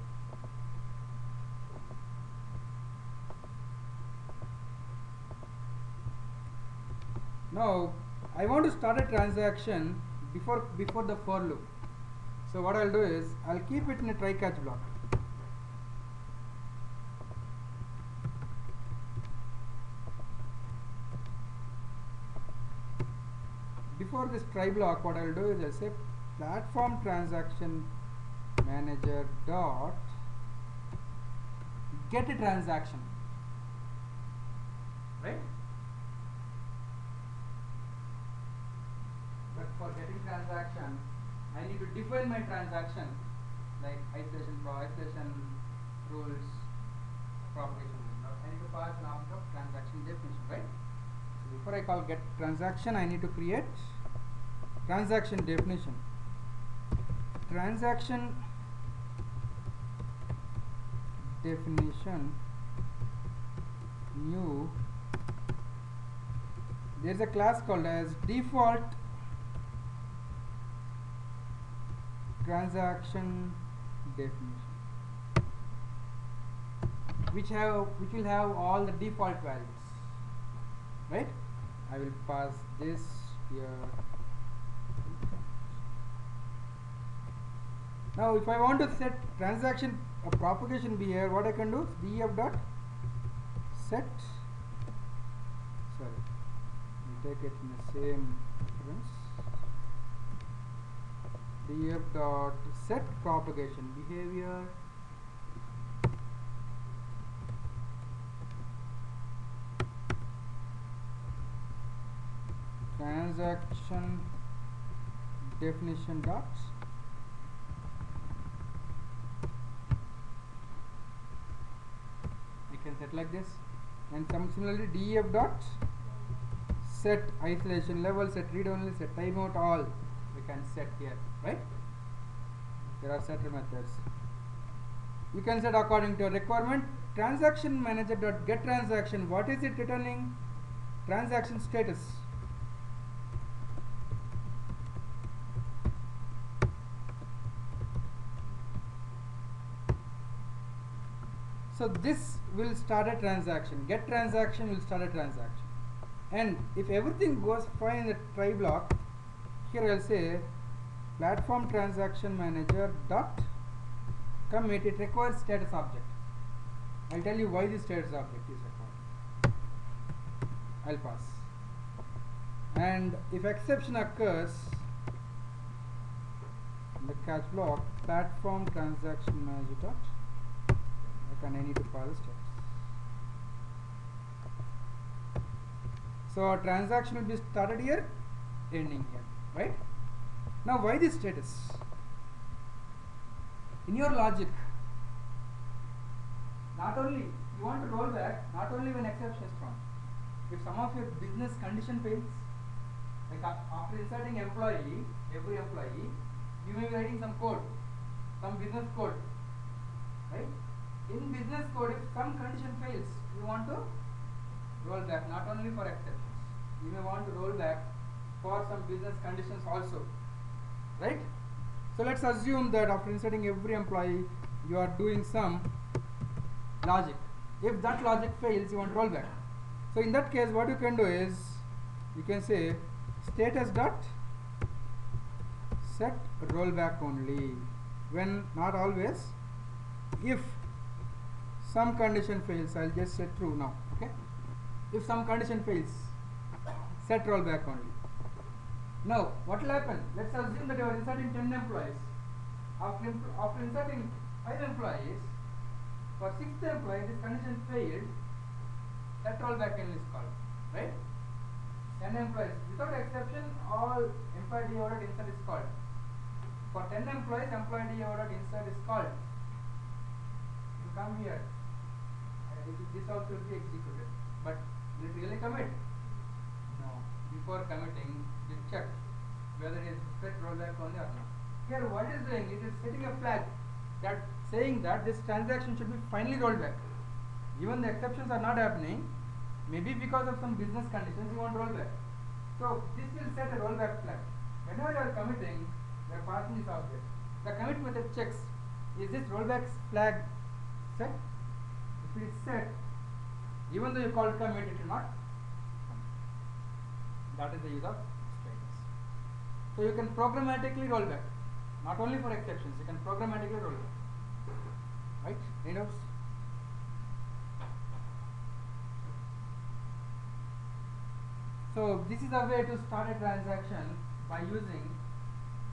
Now I want to start a transaction before the for loop. So what I'll do is I'll keep it in a try catch block. Before this try block, what I'll do is I'll say platform transaction manager dot get a transaction, right? But for getting transaction, I need to define my transaction like isolation rules, propagation. I need to pass an object of transaction definition, right? So before I call get transaction, I need to create transaction definition. Transaction definition new. There is a class called as default transaction definition, which will have all the default values, right? I will pass this here. Now if I want to set transaction propagation behavior, what I can do is def dot set, sorry, we'll take it in the same reference, def dot set propagation behavior transaction definition dot we can set like this, and similarly def dot set isolation level, set read only, set timeout, all we can set here, right? There are setter methods. You can set according to a requirement. Transaction manager dot get transaction, what is it returning? Transaction status. So this will start a transaction. Get transaction will start a transaction. And if everything goes fine in the try block, here I'll say platform transaction manager dot commit. It requires status object. I'll tell you why this status object is required. I'll pass. And if exception occurs in the catch block, platform transaction manager dot, and I need to pass the status. So our transaction will be started here, ending here, right? Now why this status? in your logic, not only you want to roll back, not only when exception is thrown. If some of your business condition fails, like after inserting employee, every employee, you may be writing some code, some business code, right? In business code, if some condition fails, you want to roll back, not only for exceptions. You may want to roll back for some business conditions also, right? So let's assume that after inserting every employee, you are doing some logic. If that logic fails, you want to roll back. So in that case, what you can do is, you can say status dot set rollback only, when not always. If some condition fails, I'll just set true now. Okay. If some condition fails, set rollback only. Now, what will happen? Let's assume that you are inserting 10 employees. After inserting 5 employees, for 6th employee, this condition failed, set rollback only is called, right? 10 employees. Without exception, all employee DAO dot insert is called. For 10 employees, employee DAO dot insert is called. You come here. This also will be executed. But will it really commit? No. Before committing, you check whether it is set rollback only or not. Here, what it is doing? It is setting a flag that saying that this transaction should be finally rolled back. Even the exceptions are not happening, maybe because of some business conditions you want to roll back. So this will set a rollback flag. Whenever you are committing, you are passing this object. The commit method checks, is this rollback flag set? If it is set, even though you call commit, it will not commit. That is the use of status. So you can programmatically roll back. Not only for exceptions, you can programmatically roll back. Right? Any doubts? So this is a way to start a transaction by using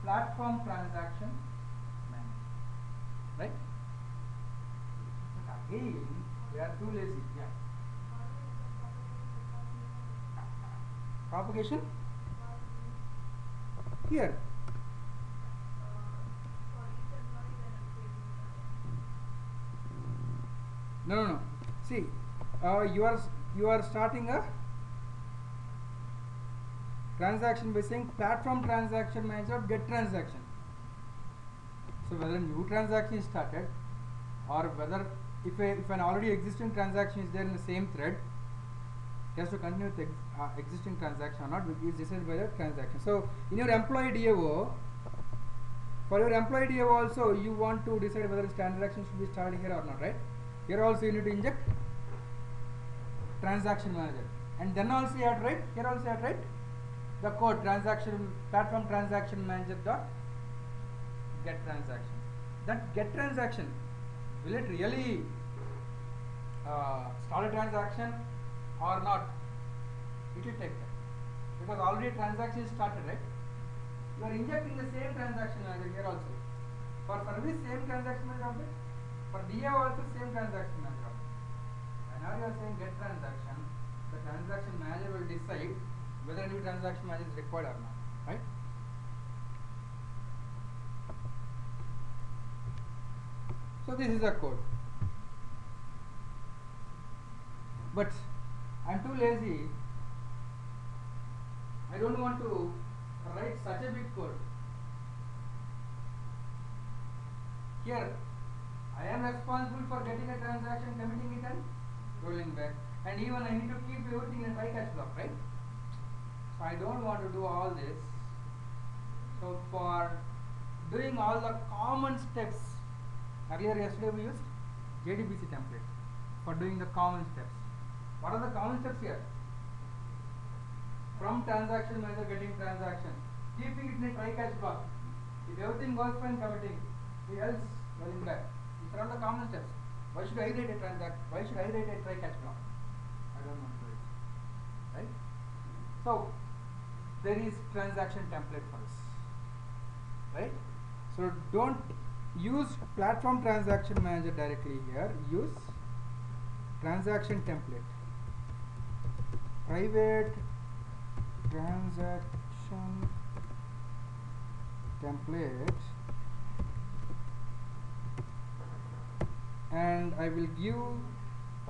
platform transaction manager. Right? But again, we are too lazy. Yeah. Propagation? Here. No. See, you are starting a transaction by saying platform transaction manager get transaction. So whether a new transaction is started or whether if an already existing transaction is there in the same thread, it has to continue with the existing transaction or not, is decided by the transaction. So in your employee DAO, for your employee DAO also you want to decide whether this transaction should be started here or not, right? Here also you need to inject transaction manager, and then also you have to write, here also you have to write the code transaction platform transaction manager dot get transaction. That get transaction, will it really start a transaction or not? It will take time, because already transaction is started, right? You are injecting the same transaction manager here also. For service, same transaction manager object. For DAO also same transaction manager object. And now you are saying get transaction, the transaction manager will decide whether a new transaction manager is required or not, right? So this is a code. But I am too lazy. I don't want to write such a big code. Here, I am responsible for getting a transaction, committing it and rolling back. And even I need to keep everything in a try-catch block, right? So I don't want to do all this. So for doing all the common steps, yesterday we used JDBC template for doing the common steps. What are the common steps here? From transaction manager getting transaction, keeping it in a try-catch block. If everything goes fine, committing. If else, rolling back. These are all the common steps. Why should I write a transaction? Why should I write a try-catch block? I don't want to do it. Right? So there is transaction template for us. Right? So don't use platform transaction manager directly here. Use transaction template. Private transaction template and I will give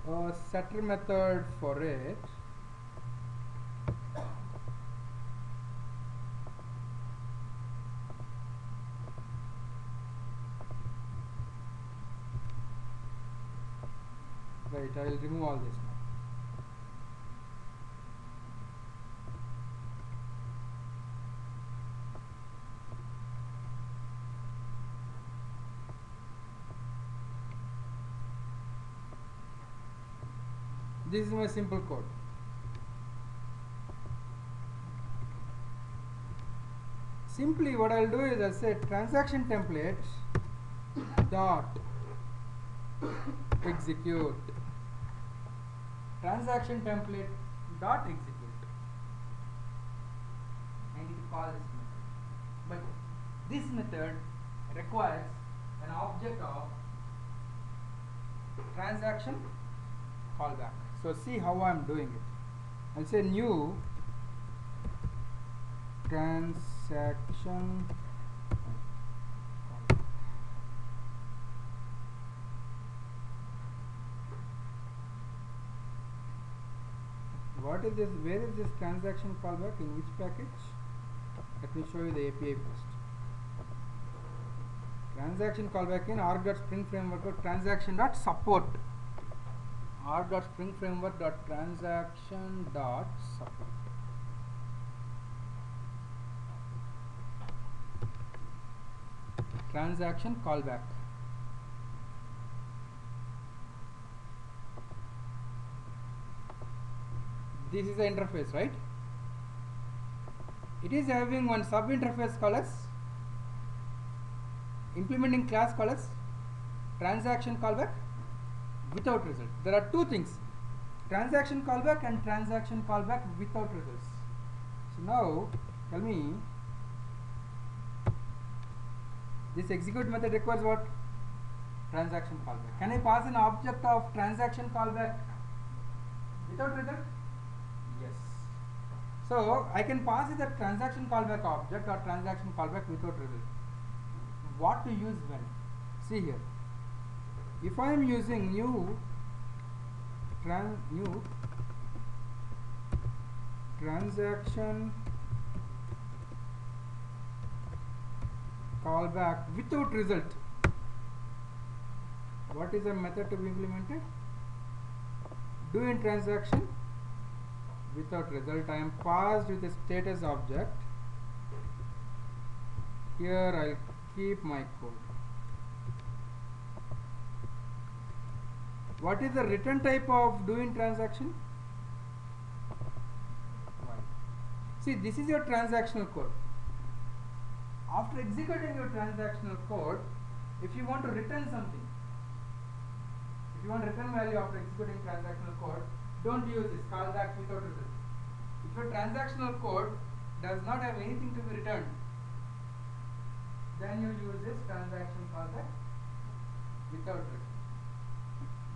a setter method for it. Right, I will remove all this now. This is my simple code. Simply what I'll do is I'll say transaction template dot execute. Transaction template dot execute. I need to call this method. But this method requires an object of transaction callback. So see how I'm doing it. I'll say new transaction callback. What is this? Where is this transaction callback? In which package? Let me show you the API first. Transaction callback in org.spring framework or transaction.support. org.spring framework dot transaction dot support. Transaction callback. This is the interface, right? It is having one sub interface called as implementing class called as transaction callback without result. There are two things, transaction callback and transaction callback without results. So now tell me, this execute method requires what? Transaction callback. Can I pass an object of transaction callback without result? Yes. So I can pass it a transaction callback object or transaction callback without result. What to use when? See here. If I am using new transaction callback without result, what is the method to be implemented? Do in transaction without result. I am passed with a status object. Here I'll keep my code. What is the return type of doing transaction? See, this is your transactional code. After executing your transactional code, if you want to return something, if you want return value after executing transactional code, don't use this callback without result. If your transactional code does not have anything to be returned, then you use this transaction callback without result.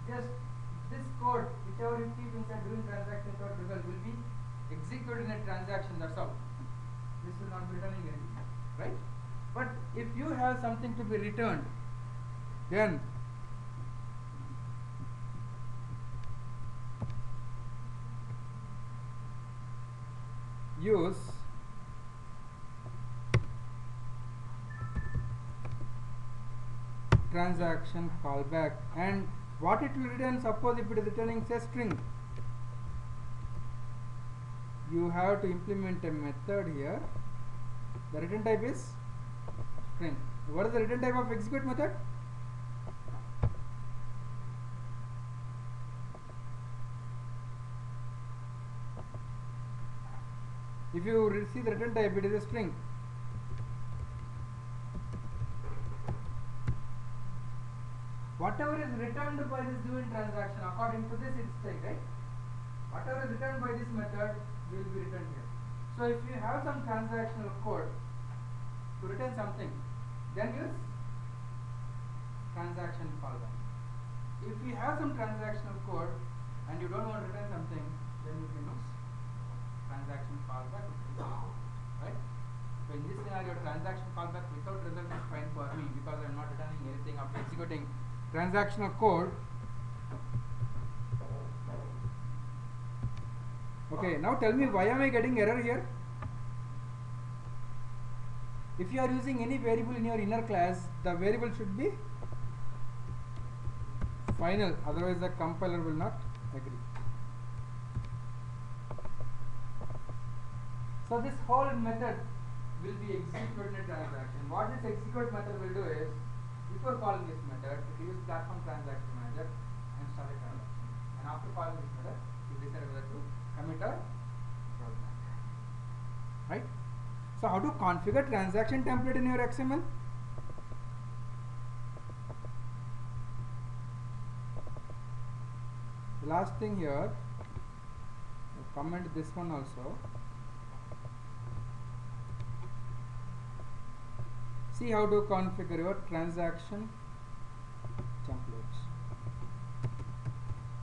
Just this code, whichever you keep inside doing transaction without result, will be executed in a transaction. That's all. This will not be returning anything, right? But if you have something to be returned, then use transaction callback, and what it will return, suppose if it is returning say string, you have to implement a method here. The return type is string. What is the return type of execute method? If you see the return type, it is a string. Whatever is returned by this doing transaction, according to this it's string, right? Whatever is returned by this method will be returned here. So if you have some transactional code to return something, then use transaction callback. If you have some transactional code and you don't want to return something, then you can use transaction callback, right? So in this scenario, transaction callback without result is fine for me because I am not returning anything after executing transactional code. Okay, now tell me, why am I getting error here? If you are using any variable in your inner class, the variable should be final, otherwise the compiler will not agree. So this whole method will be executed in a transaction. What this execute method will do is, before calling this method, it will use platform transaction manager and start a transaction. And after calling this method, you decide whether to commit or rollback. Right? So how to configure transaction template in your XML? The last thing here, I'll comment this one also. See how to configure your transaction templates.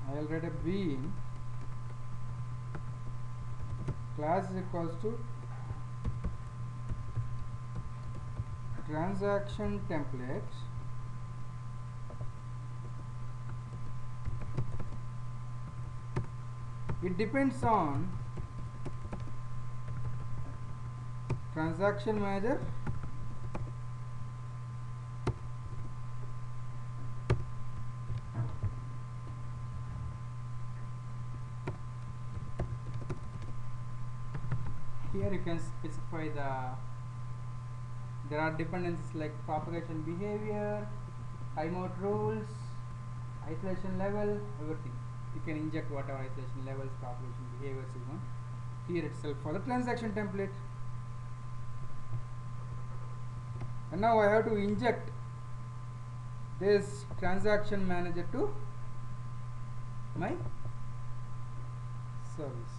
I'll write a bean class is equals to transaction templates it depends on transaction manager here you can specify there are dependencies like propagation behavior, timeout rules, isolation level, everything. You can inject whatever isolation levels, propagation behaviors you want here itself for the transaction template. And now I have to inject this transaction manager to my service.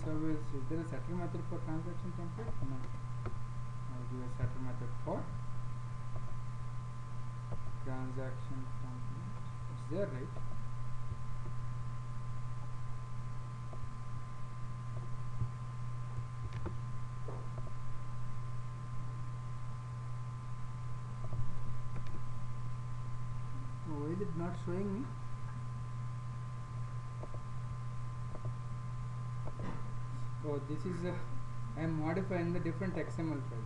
Service, is there a setter method for transaction template? No. I'll give a setter method for transaction template. It's there, right? Why is it not showing me? Oh, this is I am modifying the different XML file.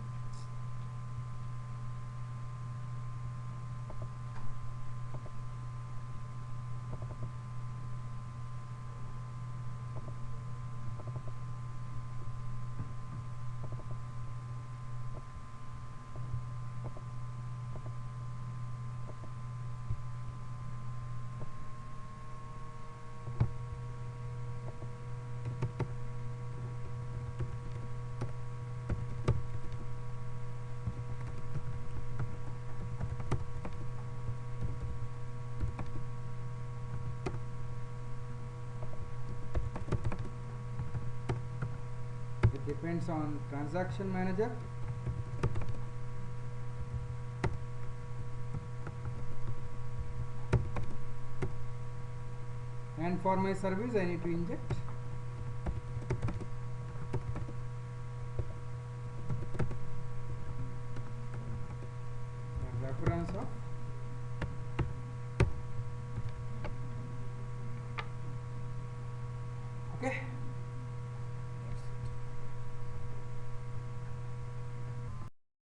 Depends on transaction manager and for my service I need to inject